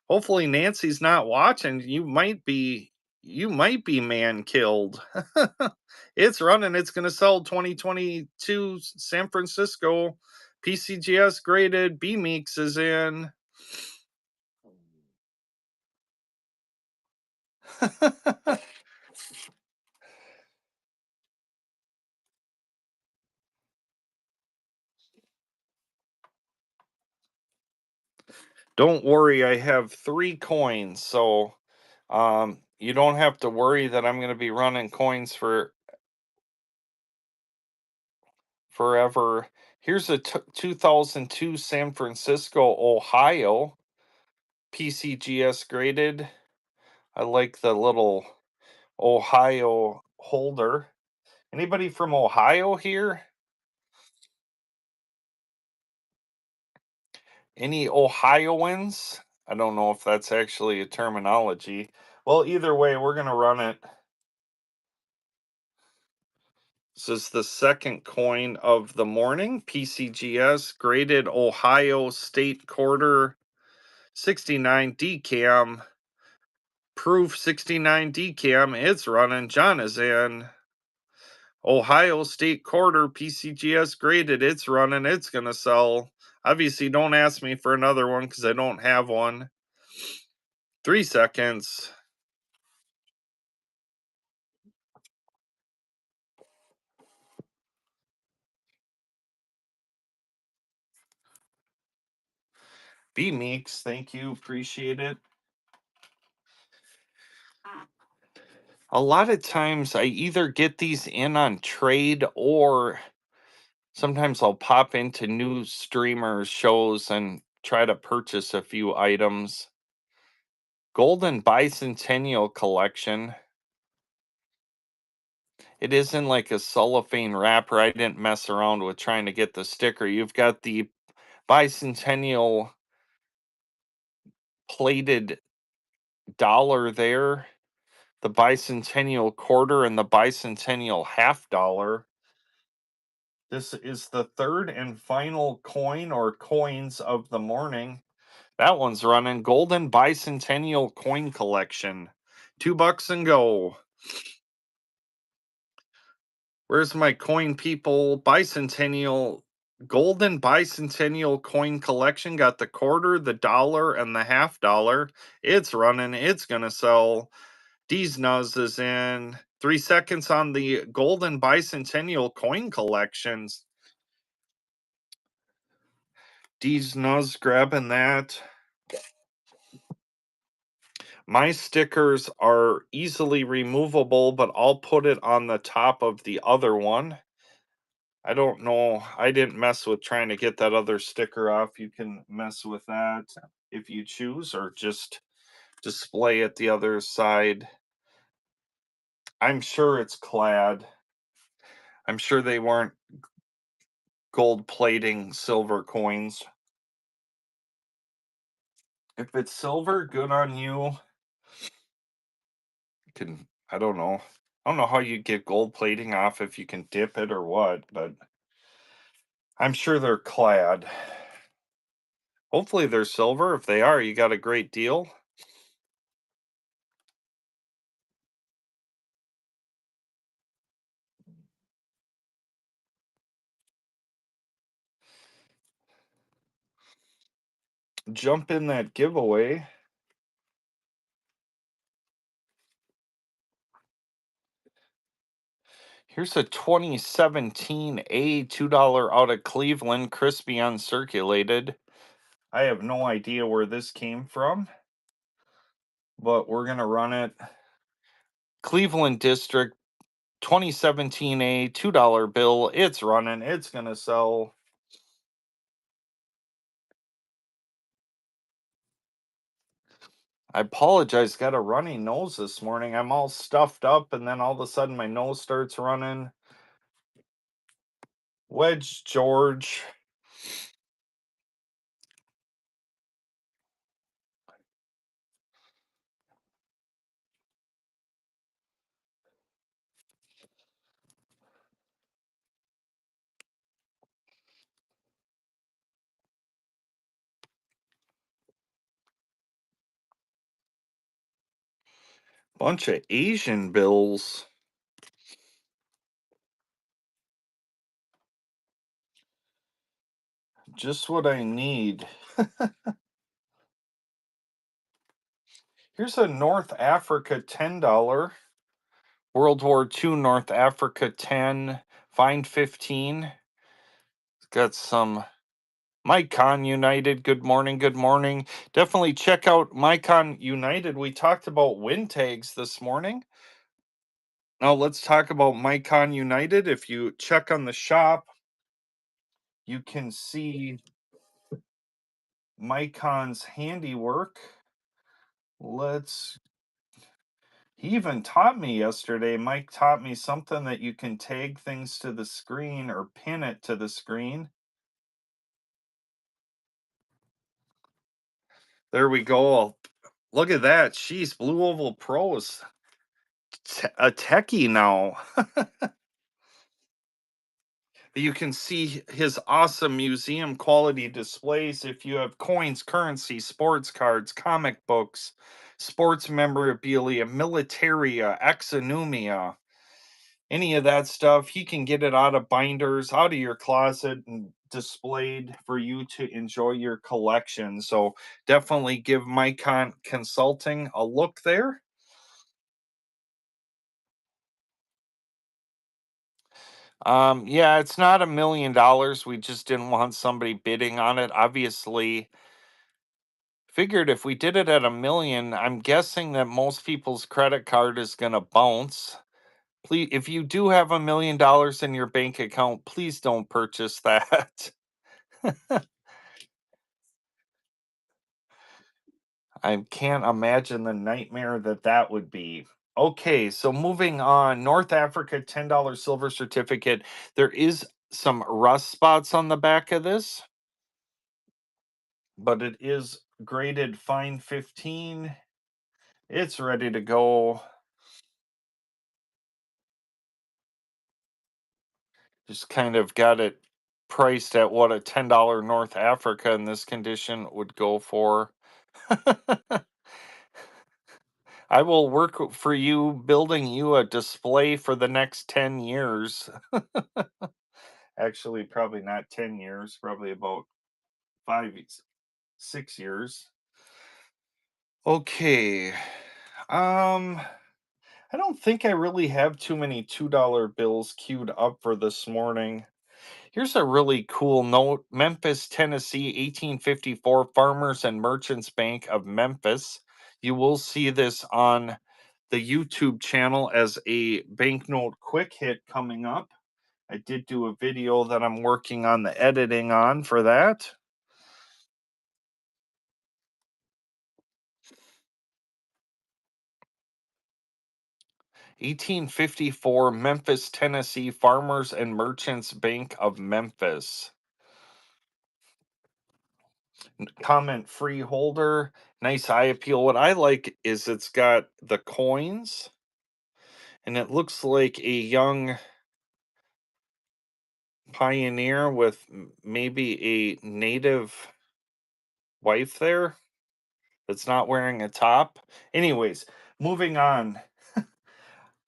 Hopefully Nancy's not watching. You might be man killed. It's running. It's going to sell 2022 San Francisco. PCGS graded. B Meeks is in. Don't worry, I have 3 coins, so you don't have to worry that I'm going to be running coins for forever. Here's a 2002 San Francisco, Ohio PCGS graded. I like the little Ohio holder. Anybody from Ohio here? Any Ohioans? I don't know if that's actually a terminology. Well, either way, we're going to run it. This is the second coin of the morning. PCGS graded Ohio State quarter 69 decam. Proof 69 decam. It's running. John is in. Ohio State quarter PCGS graded. It's running. It's going to sell. Obviously, don't ask me for another one because I don't have one. 3 seconds. B Meeks, thank you. Appreciate it. A lot of times I either get these in on trade or sometimes I'll pop into new streamers shows and try to purchase a few items. Golden Bicentennial Collection. It isn't like a cellophane wrapper. I didn't mess around with trying to get the sticker. You've got the bicentennial plated dollar there, the bicentennial quarter, and the bicentennial half dollar. This is the third and final coin or coins of the morning. That one's running. Golden Bicentennial Coin Collection. $2 and go. Where's my coin people? Bicentennial, Golden Bicentennial Coin Collection. Got the quarter, the dollar, and the half dollar. It's running. It's going to sell. D's Nuz is in. 3 seconds on the Golden Bicentennial Coin Collections. D's Nuz grabbing that. My stickers are easily removable, but I'll put it on the top of the other one. I don't know. I didn't mess with trying to get that other sticker off. You can mess with that if you choose, or just display it the other side. I'm sure it's clad. I'm sure they weren't gold plating silver coins. If it's silver, good on you. Can I don't know. I don't know how you get gold plating off if you can dip it or what, but I'm sure they're clad. Hopefully they're silver. If they are, you got a great deal. Jump in that giveaway. Here's a 2017 A $2 out of Cleveland, crispy uncirculated. I have no idea where this came from, but we're going to run it. Cleveland District 2017 A $2 bill. It's running. It's going to sell. I apologize. Got a runny nose this morning. I'm all stuffed up, and then all of a sudden my nose starts running. Wedge George. Bunch of Asian bills. Just what I need. Here's a North Africa $10. World War II North Africa 10. Find 15. Got some Mycon United. Good morning. Good morning. Definitely check out Mycon United. We talked about win tags this morning. Now let's talk about Mycon United. If you check on the shop, you can see Mycon's handiwork. He even taught me yesterday. Mike taught me something that you can tag things to the screen or pin it to the screen. There we go. Look at that. She's Blue Oval Pros. A techie now. You can see his awesome museum quality displays. If you have coins, currency, sports cards, comic books, sports memorabilia, militaria, exonumia, any of that stuff, he can get it out of binders, out of your closet, and displayed for you to enjoy your collection. So definitely give Micon Consulting a look there. Yeah, it's not $1 million. We just didn't want somebody bidding on it. Obviously, figured if we did it at 1 million, I'm guessing that most people's credit card is gonna bounce. Please, if you do have $1 million in your bank account, please don't purchase that. I can't imagine the nightmare that that would be. Okay, so moving on, North Africa $10 silver certificate. There is some rust spots on the back of this, but it is graded fine 15. It's ready to go. Just kind of got it priced at what a $10 North Africa in this condition would go for. I will work for you building you a display for the next 10 years. Actually, probably not 10 years, probably about 6 years. Okay. Um, I don't think I really have too many $2 bills queued up for this morning. Here's a really cool note. Memphis, Tennessee, 1854 Farmers and Merchants Bank of Memphis. You will see this on the YouTube channel as a banknote quick hit coming up. I did do a video that I'm working on the editing on for that. 1854 Memphis, Tennessee Farmers and Merchants Bank of Memphis. Comment free holder, nice eye appeal. What I like is it's got the coins and it looks like a young pioneer with maybe a native wife there that's not wearing a top. Anyways, moving on.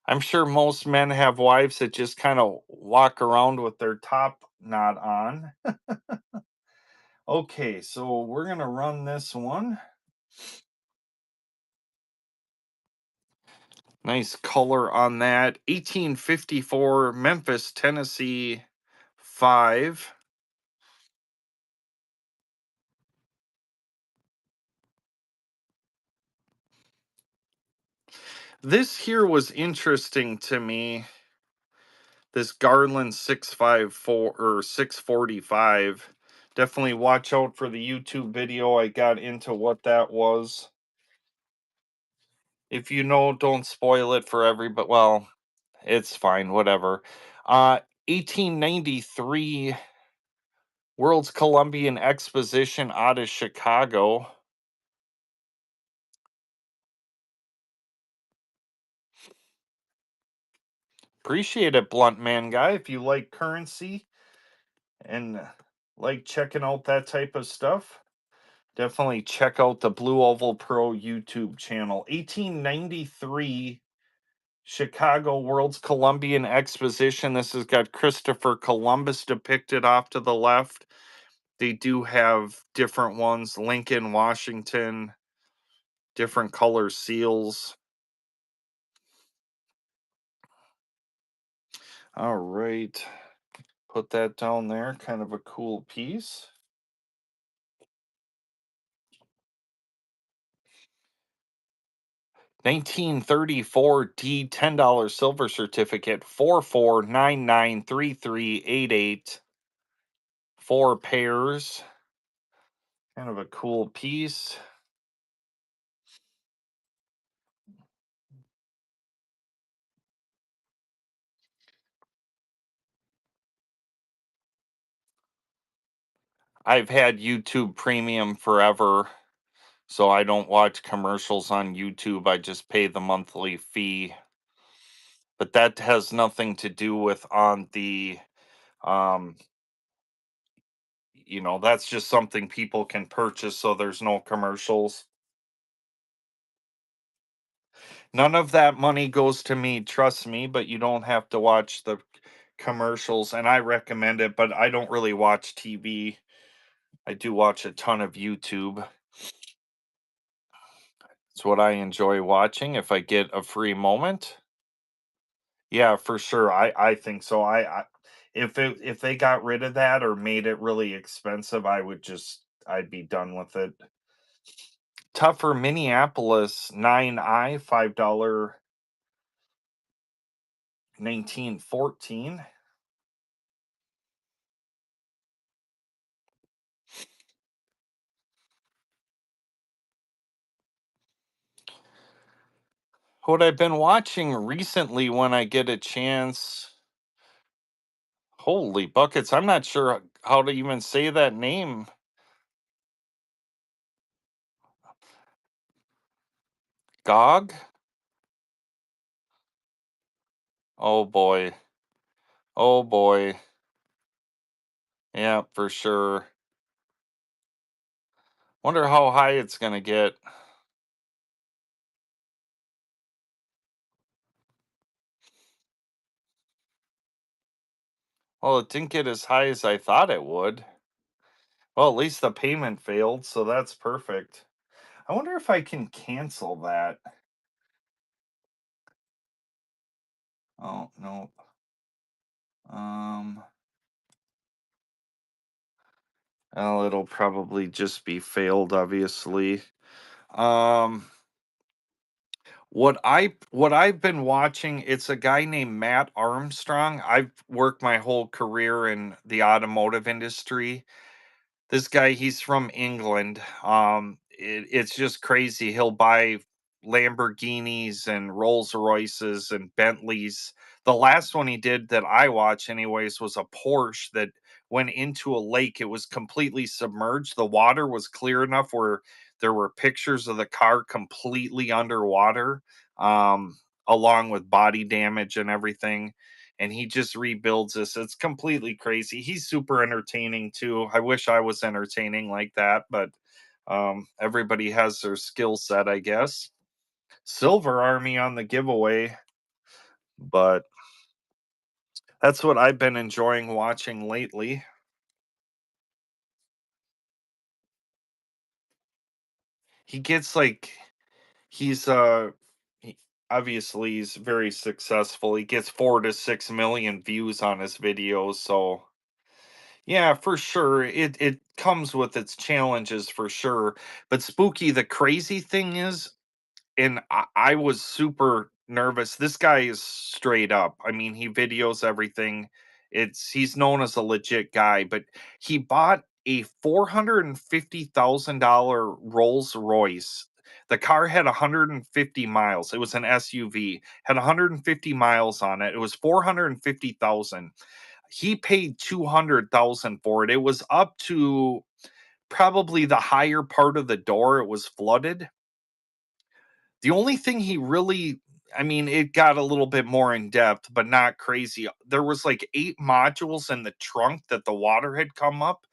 I'm sure most men have wives that just kind of walk around with their top not on. Okay, so we're going to run this one. Nice color on that. 1854 Memphis, Tennessee 5. This here was interesting to me. This Garland 654 or 645. Definitely watch out for the YouTube video. I got into what that was. If you know, don't spoil it for everybody. Well, it's fine, whatever. 1893 World's Columbian Exposition out of Chicago. Appreciate it, Blunt Man Guy. If you like currency and like checking out that type of stuff, definitely check out the Blue Oval Pro YouTube channel. 1893 Chicago World's Columbian Exposition. This has got Christopher Columbus depicted off to the left. They do have different ones, Lincoln, Washington, different color seals. All right. Put that down there. Kind of a cool piece. 1934 D $10 silver certificate 44993388. 4 pairs. Kind of a cool piece. I've had YouTube Premium forever, so I don't watch commercials on YouTube. I just pay the monthly fee. But that has nothing to do with on the Um, that's just something people can purchase so there's no commercials. None of that money goes to me, trust me, but you don't have to watch the commercials, and I recommend it, but I don't really watch TV. I do watch a ton of YouTube. It's what I enjoy watching if I get a free moment. Yeah, for sure. I think so. If they got rid of that or made it really expensive, I'd be done with it. Tougher Minneapolis 9i $5 1914. What I've been watching recently when I get a chance. Holy buckets, I'm not sure how to even say that name. Gog? Oh boy. Oh boy. Yeah, for sure. Wonder how high it's gonna get. Well, it didn't get as high as I thought it would. Well, at least the payment failed, so that's perfect. I wonder if I can cancel that. Oh, no. Um, well, it'll probably just be failed, obviously. Um, what I've been watching, it's a guy named Matt Armstrong. I've worked my whole career in the automotive industry. This guy, he's from England. It's just crazy. He'll buy Lamborghinis and Rolls Royces and Bentleys. The last one he did that I watched, anyways, was a Porsche that went into a lake. It was completely submerged. The water was clear enough where there were pictures of the car completely underwater, um, along with body damage and everything, and he just rebuilds this. It's completely crazy. He's super entertaining too. I wish I was entertaining like that, but everybody has their skill set, I guess. Silver Army on the giveaway, but that's what I've been enjoying watching lately. He gets like he's he, obviously he's very successful. He gets 4 to 6 million views on his videos, so yeah, for sure. It comes with its challenges for sure. But Spooky, the crazy thing is, and I was super nervous. This guy is straight up. I mean, he videos everything. He's known as a legit guy, but he bought a $450,000 Rolls Royce. The car had 150 miles. It was an SUV, had 150 miles on it. It was 450,000. He paid 200,000 for it. It was up to probably the higher part of the door. It was flooded. The only thing he really, I mean, it got a little bit more in depth, but not crazy. There was like 8 modules in the trunk that the water had come up.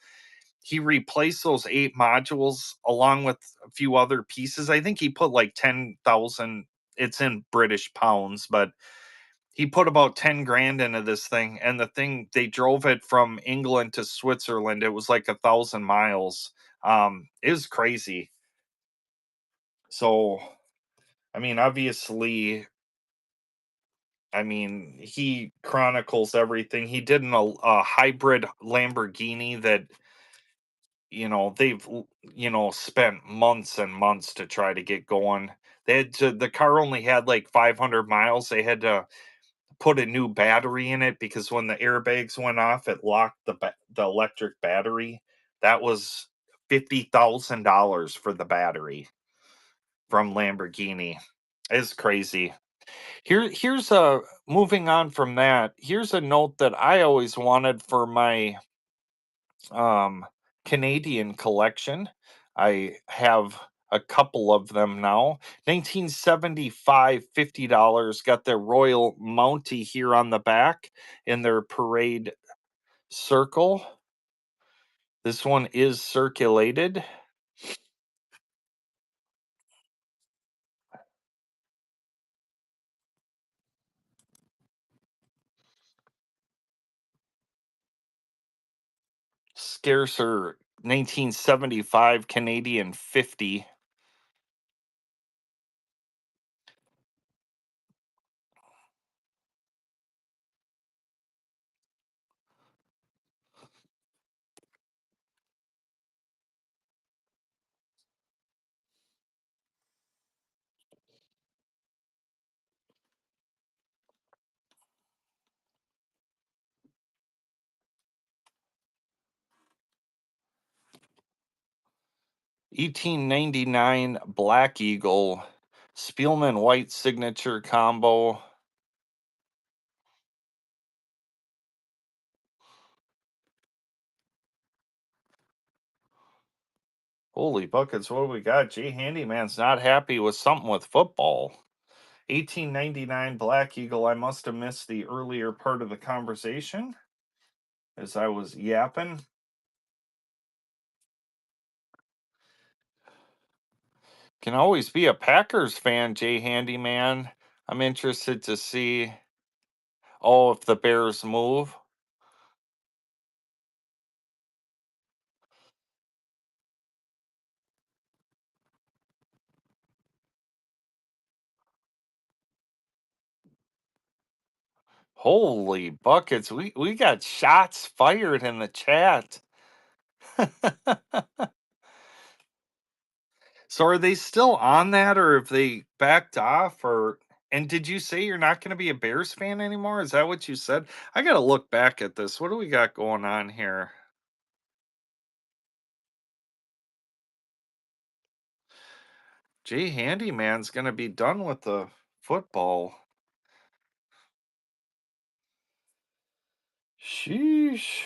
He replaced those 8 modules along with a few other pieces. I think he put like 10,000, it's in British pounds, but he put about 10 grand into this thing, and the thing, they drove it from England to Switzerland. It was like 1,000 miles. It was crazy. So, I mean, obviously, I mean, he chronicles everything. He did a hybrid Lamborghini that, they've, spent months and months to try to get going. The car only had like 500 miles. They had to put a new battery in it because when the airbags went off, it locked the electric battery. That was $50,000 for the battery from Lamborghini. It's crazy. Here's a moving on from that. Here's a note that I always wanted for my um Canadian collection. I have a couple of them now. 1975, $50. Got their Royal Mountie here on the back in their parade Circle. This one is circulated. Scarcer 1975 Canadian 50. $18.99 Black Eagle Spielman White signature combo. Holy buckets, what do we got? Jay Handyman's not happy with something with football. 1899 Black Eagle. I must have missed the earlier part of the conversation as I was yapping. Can always be a Packers fan, Jay Handyman. I'm interested to see, if the Bears move. Holy buckets. We got shots fired in the chat. So are they still on that, or have they backed off, or and did you say you're not going to be a Bears fan anymore? Is that what you said? I got to look back at this. What do we got going on here? Jay Handyman's going to be done with the football. Sheesh.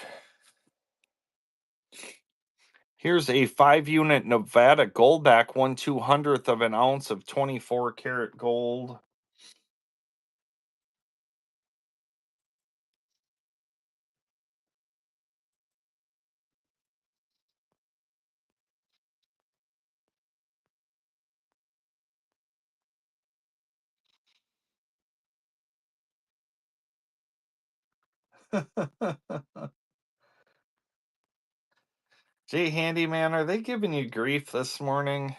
Here's a 5 unit Nevada Goldback, 1/200th of an ounce of 24 karat gold. Jay Handyman, are they giving you grief this morning?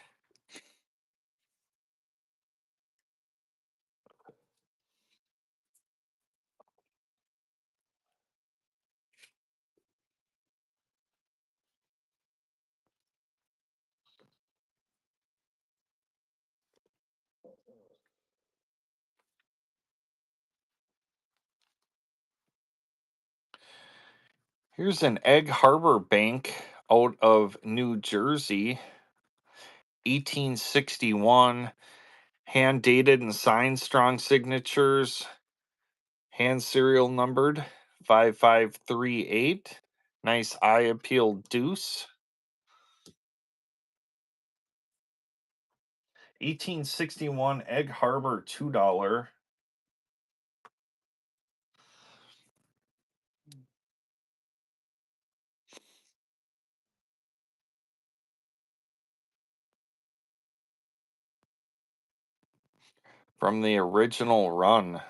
Here's an Egg Harbor Bank out of New Jersey, 1861, hand dated and signed, strong signatures, hand serial numbered 5538. Nice eye appeal deuce. 1861 Egg Harbor $2. From the original run.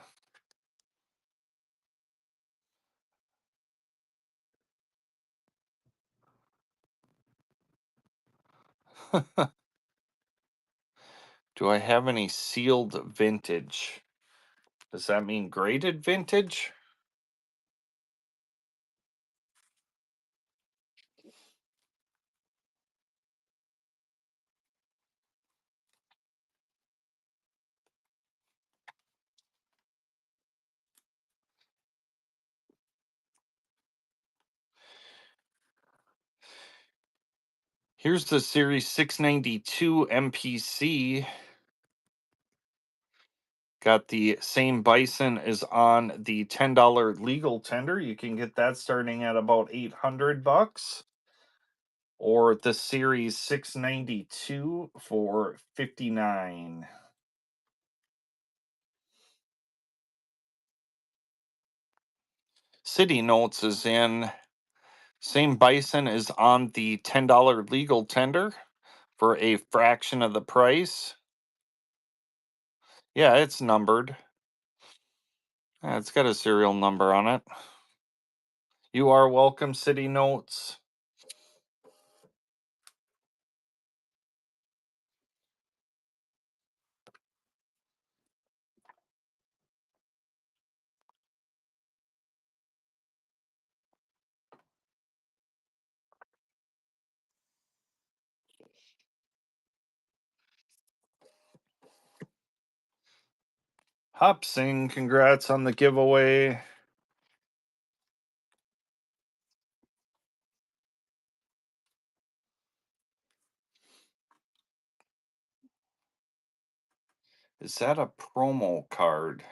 Do I have any sealed vintage? Does that mean graded vintage? Here's the Series 692 MPC. Got the same bison as on the $10 legal tender. You can get that starting at about $800, or the Series 692 for 59. City Notes is in Same bison is on the $10 legal tender for a fraction of the price. Yeah, it's numbered. Yeah, it's got a serial number on it. You are welcome, City Notes. Hopsing, congrats on the giveaway. Is that a promo card?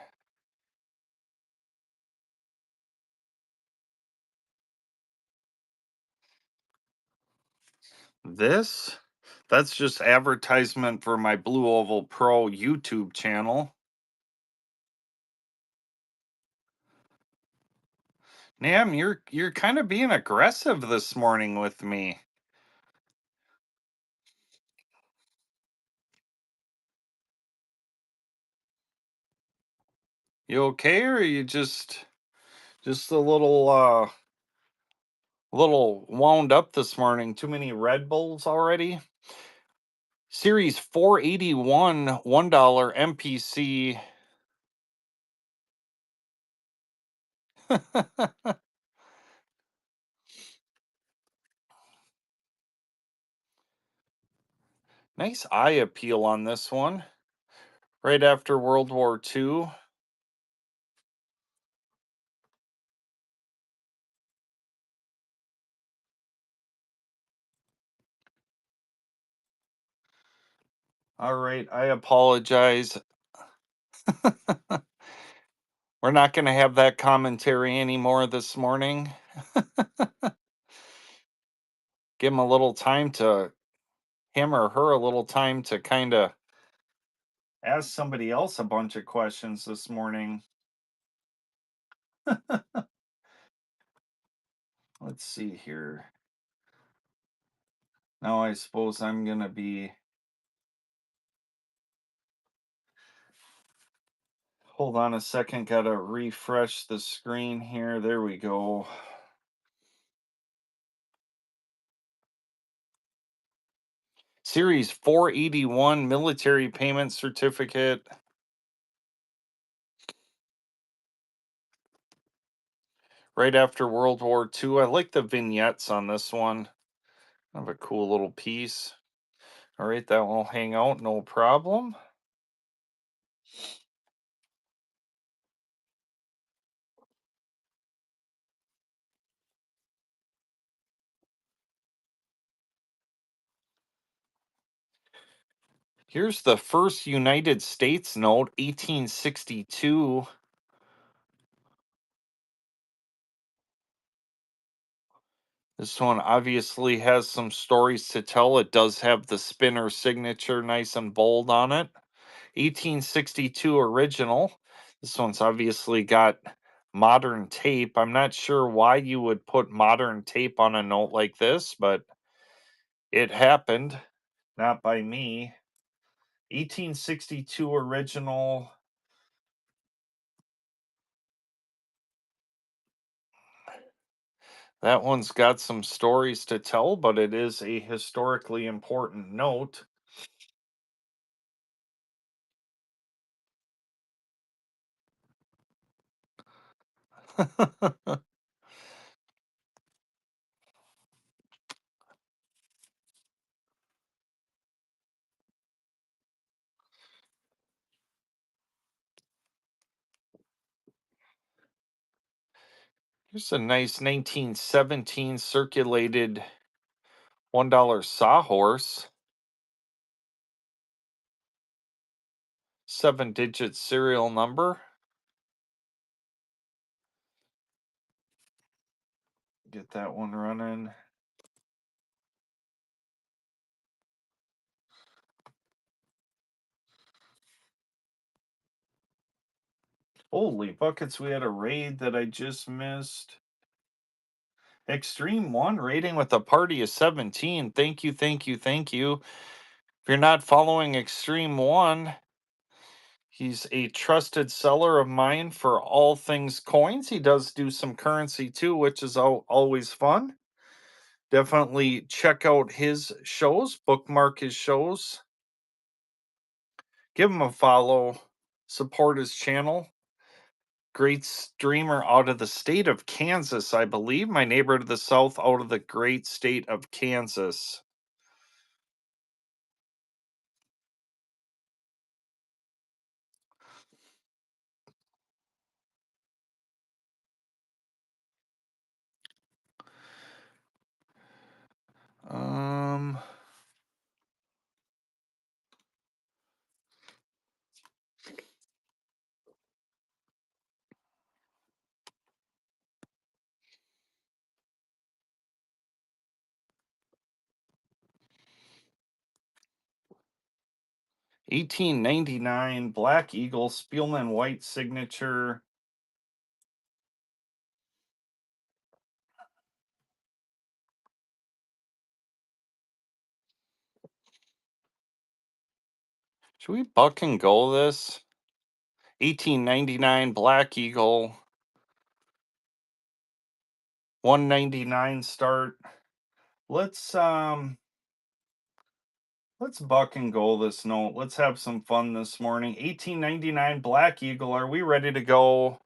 This? That's just advertisement for my Blue Oval Pro YouTube channel. Nam, you're kind of being aggressive this morning with me. You okay, or are you just a little wound up this morning? Too many Red Bulls already? Series 481, $1 MPC. Nice eye appeal on this one. Right after World War II. All right, I apologize. We're not going to have that commentary anymore this morning. Give him a little time to, him or her, a little time to kind of ask somebody else a bunch of questions this morning. Let's see here. Now I suppose I'm going to be. Hold on a second. Got to refresh the screen here. There we go. Series 481 military payment certificate. Right after World War II. I like the vignettes on this one. Have a cool little piece. All right, that will hang out, no problem. Here's the first United States note, 1862. This one obviously has some stories to tell. It does have the spinner signature nice and bold on it. 1862 original. This one's obviously got modern tape. I'm not sure why you would put modern tape on a note like this, but it happened. Not by me. 1862 original. That one's got some stories to tell, but it is a historically important note. Here's a nice 1917 circulated $1 sawhorse, 7-digit serial number. Get that one running. Holy buckets, we had a raid that I just missed. Extreme One rating with a party of 17. Thank you, thank you, thank you. If you're not following Extreme One, he's a trusted seller of mine for all things coins. He does do some currency too, which is always fun. Definitely check out his shows, bookmark his shows, give him a follow, support his channel. Great streamer out of the state of Kansas, I believe. My neighbor to the south out of the great state of Kansas. Um, 1899 Black Eagle Spielman White signature. Should we buck and go this? 1899 Black Eagle, 199 start. Let's buck and go this note. Let's have some fun this morning. 1899 Black Eagle. Are we ready to go?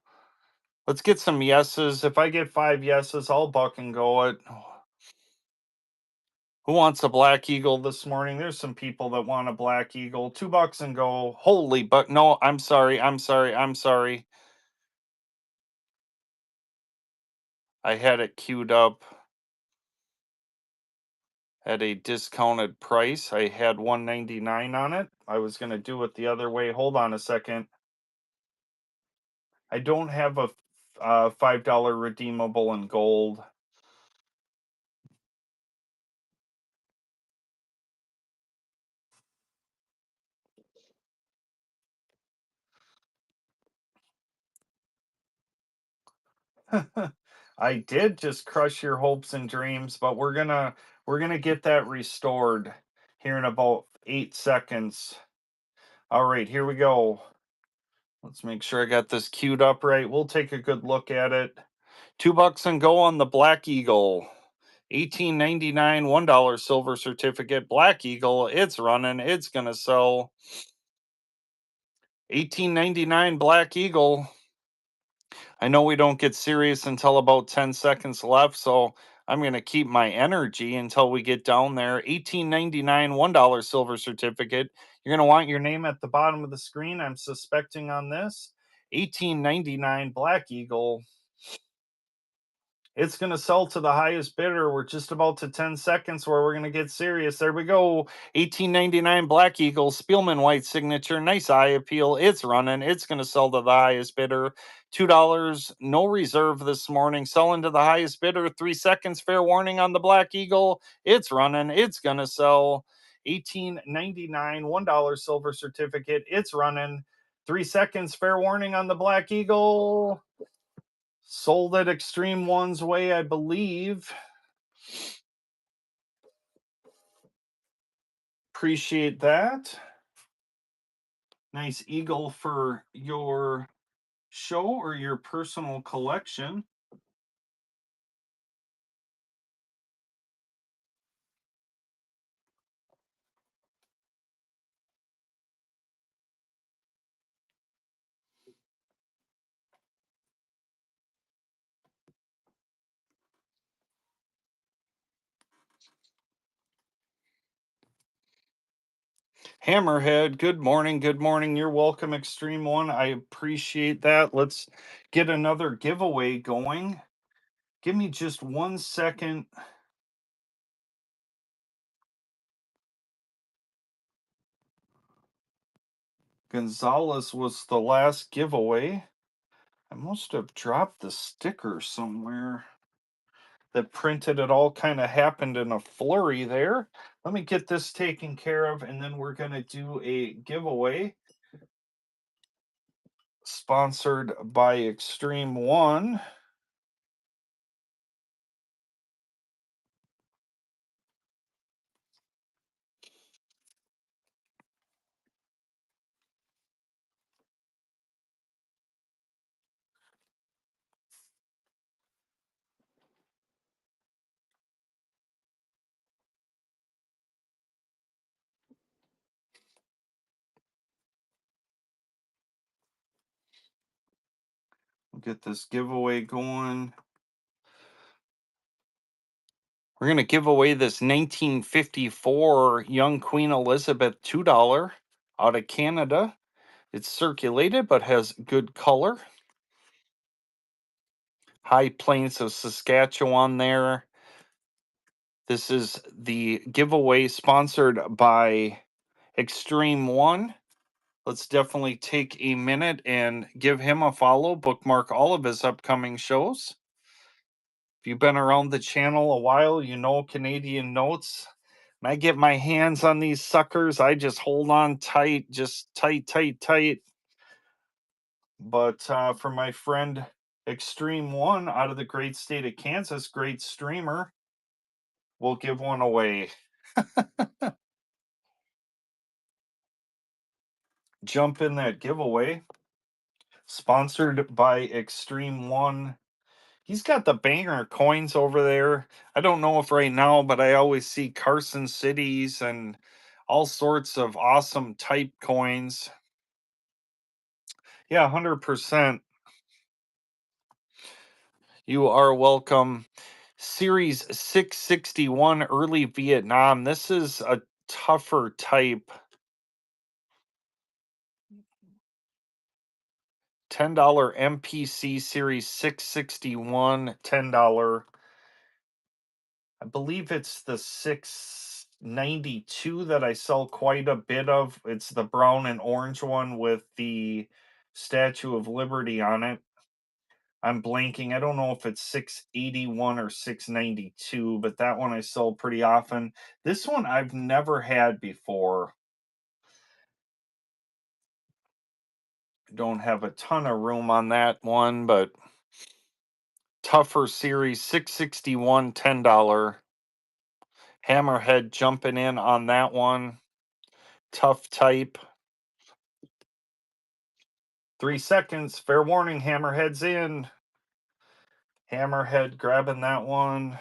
Let's get some yeses. If I get 5 yeses, I'll buck and go it. Who wants a Black Eagle this morning? There's some people that want a Black Eagle. $2 and go. Holy buck. No, I'm sorry. I'm sorry. I'm sorry. I had it queued up at a discounted price. I had 199 on it. I was going to do it the other way. Hold on a second. I don't have a $5 redeemable in gold. I did just crush your hopes and dreams, but we're gonna get that restored here in about 8 seconds. All right, here we go. Let's make sure I got this queued up right. We'll take a good look at it. $2 and go on the Black Eagle. 1899 $1 silver certificate. Black Eagle. It's running. It's gonna sell. 1899 Black Eagle. I know we don't get serious until about 10 seconds left, so I'm going to keep my energy until we get down there. 1899 $1 silver certificate. You're going to want your name at the bottom of the screen. I'm suspecting on this. 1899 Black Eagle. It's going to sell to the highest bidder. We're just about to 10 seconds where we're going to get serious. There we go. 1899 Black Eagle, Spielman White signature. Nice eye appeal. It's running. It's going to sell to the highest bidder. $2, no reserve this morning. Selling to the highest bidder. 3 seconds. Fair warning on the Black Eagle. It's running. It's going to sell. 1899 $1 silver certificate. It's running. 3 seconds. Fair warning on the Black Eagle. Sold at Extreme One's way, I believe. Appreciate that. Nice eagle for your show or your personal collection. Hammerhead, good morning. Good morning. You're welcome, Extreme One. I appreciate that. Let's get another giveaway going. Give me just 1 second. Gonzalez was the last giveaway. I must have dropped the sticker somewhere that printed it. All kind of happened in a flurry there. Let me get this taken care of, and then we're going to do a giveaway sponsored by Extreme One. Get this giveaway going. We're going to give away this 1954 Young Queen Elizabeth $2 out of Canada. It's circulated but has good color. High Plains of Saskatchewan there. This is the giveaway sponsored by Extreme One. Let's definitely take a minute and give him a follow, bookmark all of his upcoming shows. If you've been around the channel a while, you know Canadian Notes. When I get my hands on these suckers, I just hold on tight, just tight, tight, tight. But for my friend Extreme One out of the great state of Kansas, great streamer, we'll give one away. Jump in that giveaway. Sponsored by Extreme One. He's got the banger coins over there. I don't know if right now, but I always see Carson Cities and all sorts of awesome type coins. Yeah, 100%. You are welcome. Series 661 Early Vietnam. This is a tougher type. $10 MPC Series 661, $10. I believe it's the 692 that I sell quite a bit of. It's the brown and orange one with the Statue of Liberty on it. I'm blanking. I don't know if it's 681 or 692, but that one I sell pretty often. This one I've never had before. Don't have a ton of room on that one, but tougher series 661, $10. Hammerhead jumping in on that one. Tough type. 3 seconds. Fair warning. Hammerhead's in. Hammerhead grabbing that one.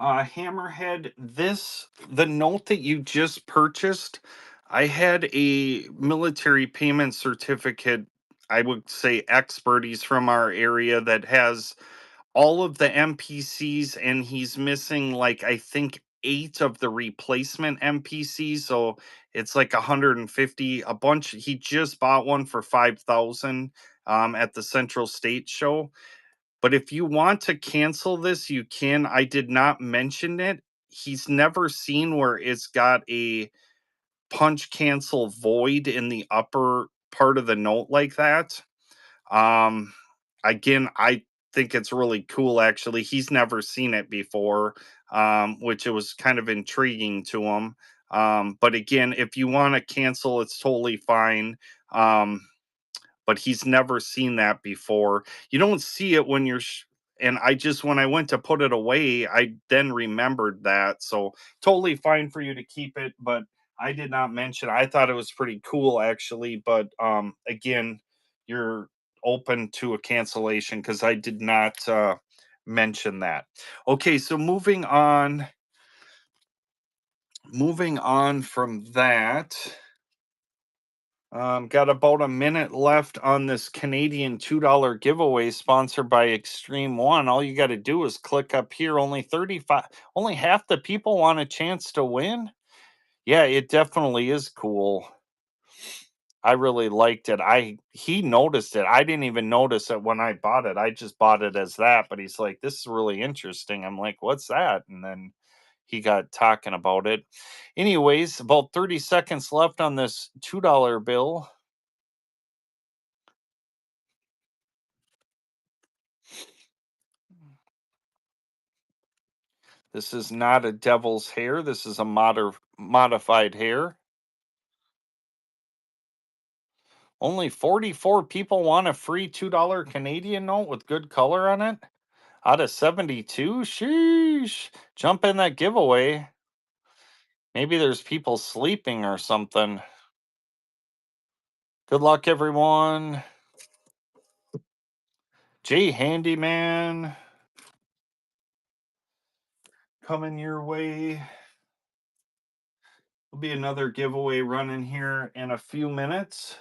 Hammerhead, the note that you just purchased, I had a military payment certificate, I would say expertise from our area that has all of the MPCs, and he's missing like I think 8 of the replacement MPCs, so it's like 150 a bunch. He just bought one for 5,000 at the Central State show. But if you want to cancel this, you can. I did not mention it. He's never seen where it's got a punch cancel void in the upper part of the note like that. Um, Again, I think it's really cool. Actually, he's never seen it before, which it was kind of intriguing to him. But again, if you want to cancel, it's totally fine. But he's never seen that before. You don't see it when and I just when I went to put it away, I then remembered that. So totally fine for you to keep it, but I did not mention. I thought it was pretty cool actually, but again, you're open to a cancellation because I did not mention that. Okay, so moving on from that. Got about a minute left on this Canadian $2 giveaway sponsored by Extreme One. All you got to do is click up here. Only half the people want a chance to win. Yeah, it definitely is cool. I really liked it. He noticed it. I didn't even notice it when I bought it. I just bought it as that, but he's like, "This is really interesting." I'm like, "What's that?" And then he got talking about it. Anyways, about 30 seconds left on this $2 bill. This is not a devil's hair. This is a modified hair. Only 44 people want a free $2 Canadian note with good color on it. Out of 72? Sheesh. Jump in that giveaway. Maybe there's people sleeping or something. Good luck, everyone. Jay Handyman coming your way. There'll be another giveaway running here in a few minutes.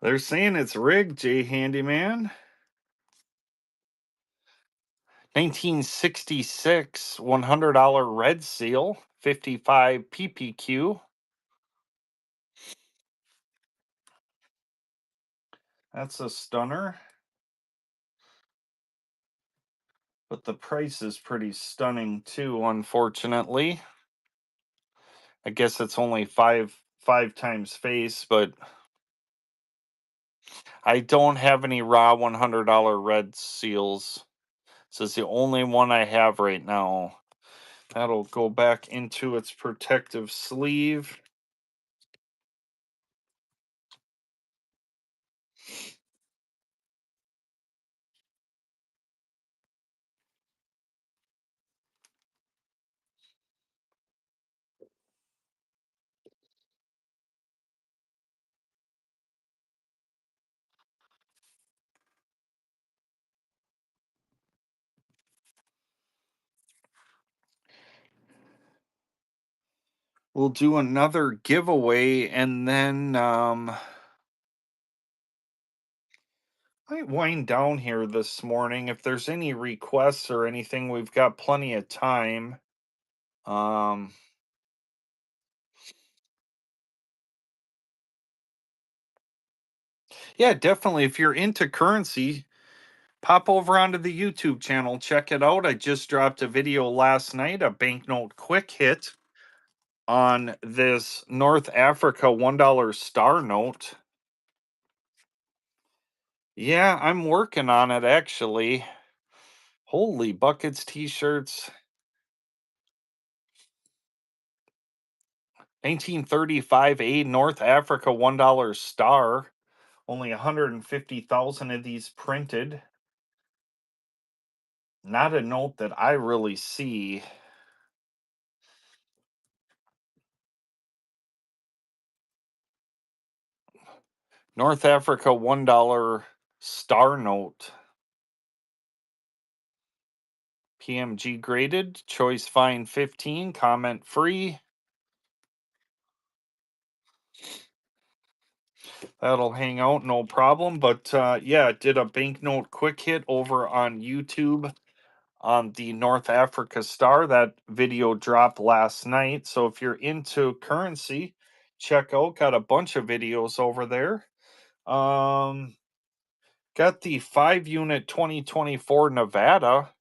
They're saying it's rigged, Jay Handyman. 1966 $100 red seal, 55 PPQ. That's a stunner. But the price is pretty stunning too, unfortunately. I guess it's only five times face, but I don't have any raw $100 red seals. This is the only one I have right now. That'll go back into its protective sleeve. We'll do another giveaway and then might wind down here this morning. If there's any requests or anything, we've got plenty of time. Um yeah, definitely. If you're into currency, pop over onto the YouTube channel, check it out. I just dropped a video last night, a banknote quick hit on this North Africa $1 star note. Yeah, I'm working on it actually. Holy buckets, t-shirts. 1935 North Africa $1 star. Only 150,000 of these printed. Not a note that I really see. North Africa $1 star note. PMG graded, choice fine 15, comment free. That'll hang out, no problem. But yeah, did a banknote quick hit over on YouTube on the North Africa Star. That video dropped last night. So if you're into currency, check out. Got a bunch of videos over there. Got the 5 unit 2024 Nevada,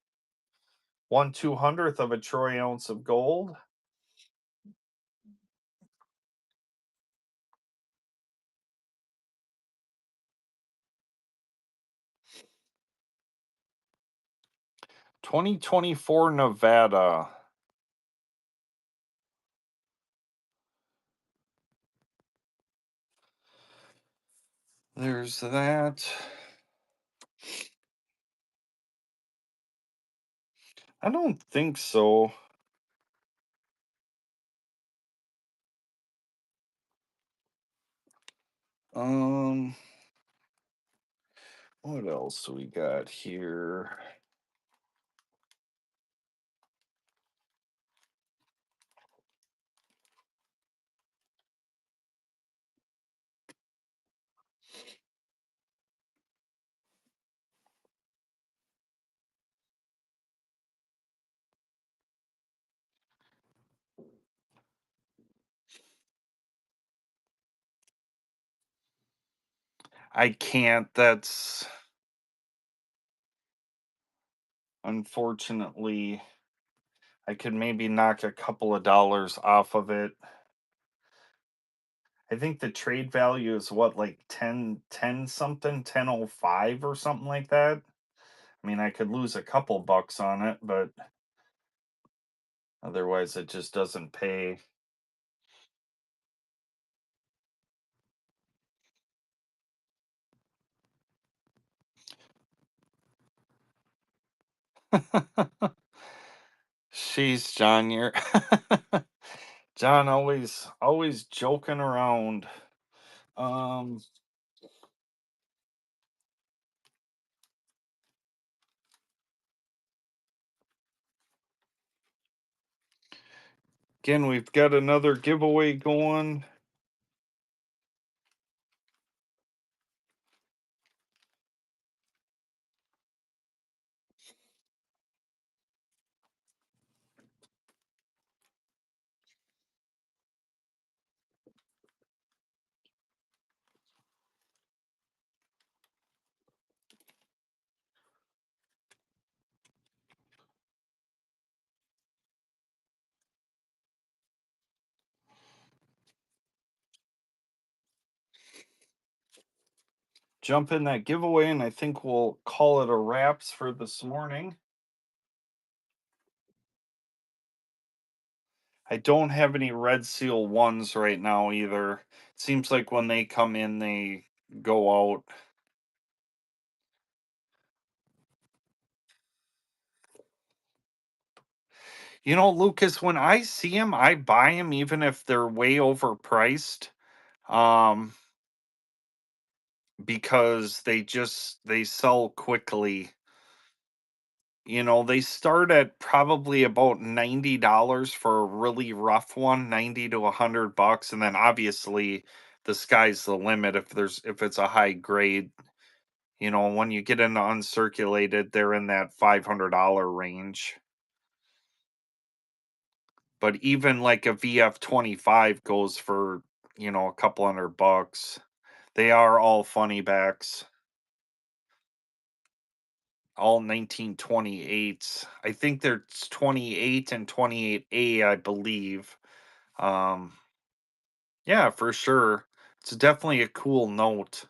1/200th of a troy ounce of gold. 2024 Nevada. There's that. I don't think so. Um, what else we got here? I can't. That's unfortunately, I could maybe knock a couple of dollars off of it. I think the trade value is what, like 10 something, 10.05 or something like that. I mean, I could lose a couple bucks on it, but otherwise it just doesn't pay. She's John, you're John always joking around. Um Again, we've got another giveaway going. Jump in that giveaway, and I think we'll call it a wraps for this morning. I don't have any red seal ones right now either. Seems like when they come in, they go out. Lucas, when I see them, I buy them even if they're way overpriced. Um, because they sell quickly. They start at probably about $90 for a really rough one, 90 to $100, and then obviously the sky's the limit if it's a high grade. When you get into uncirculated, they're in that $500 range. But even like a VF-25 goes for, a couple $100. They are all funny backs, all 1928s. I think there's 28 and 28A, I believe. Um, yeah, for sure. It's definitely a cool note.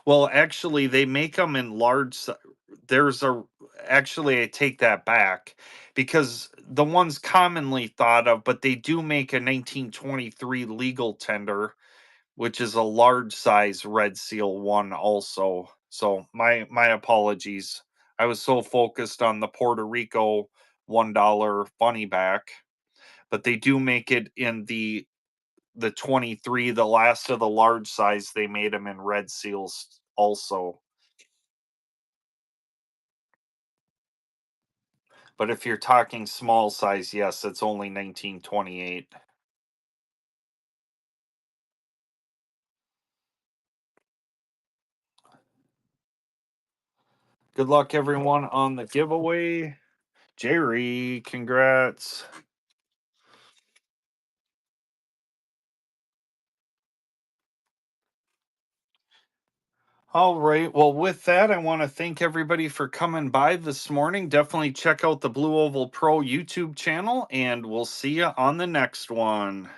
Well, actually, they make them in there's a actually, I take that back because the ones commonly thought of, but they do make a 1923 legal tender, which is a large size red seal one also. So my apologies. I was so focused on the Puerto Rico $1 funny back, but they do make it in the 23, the last of the large size. They made them in red seals also. But if you're talking small size, yes, it's only 1928. Good luck, everyone, on the giveaway. Jerry, congrats. All right. Well, with that, I want to thank everybody for coming by this morning. Definitely check out the Blue Oval Pro YouTube channel, and we'll see you on the next one.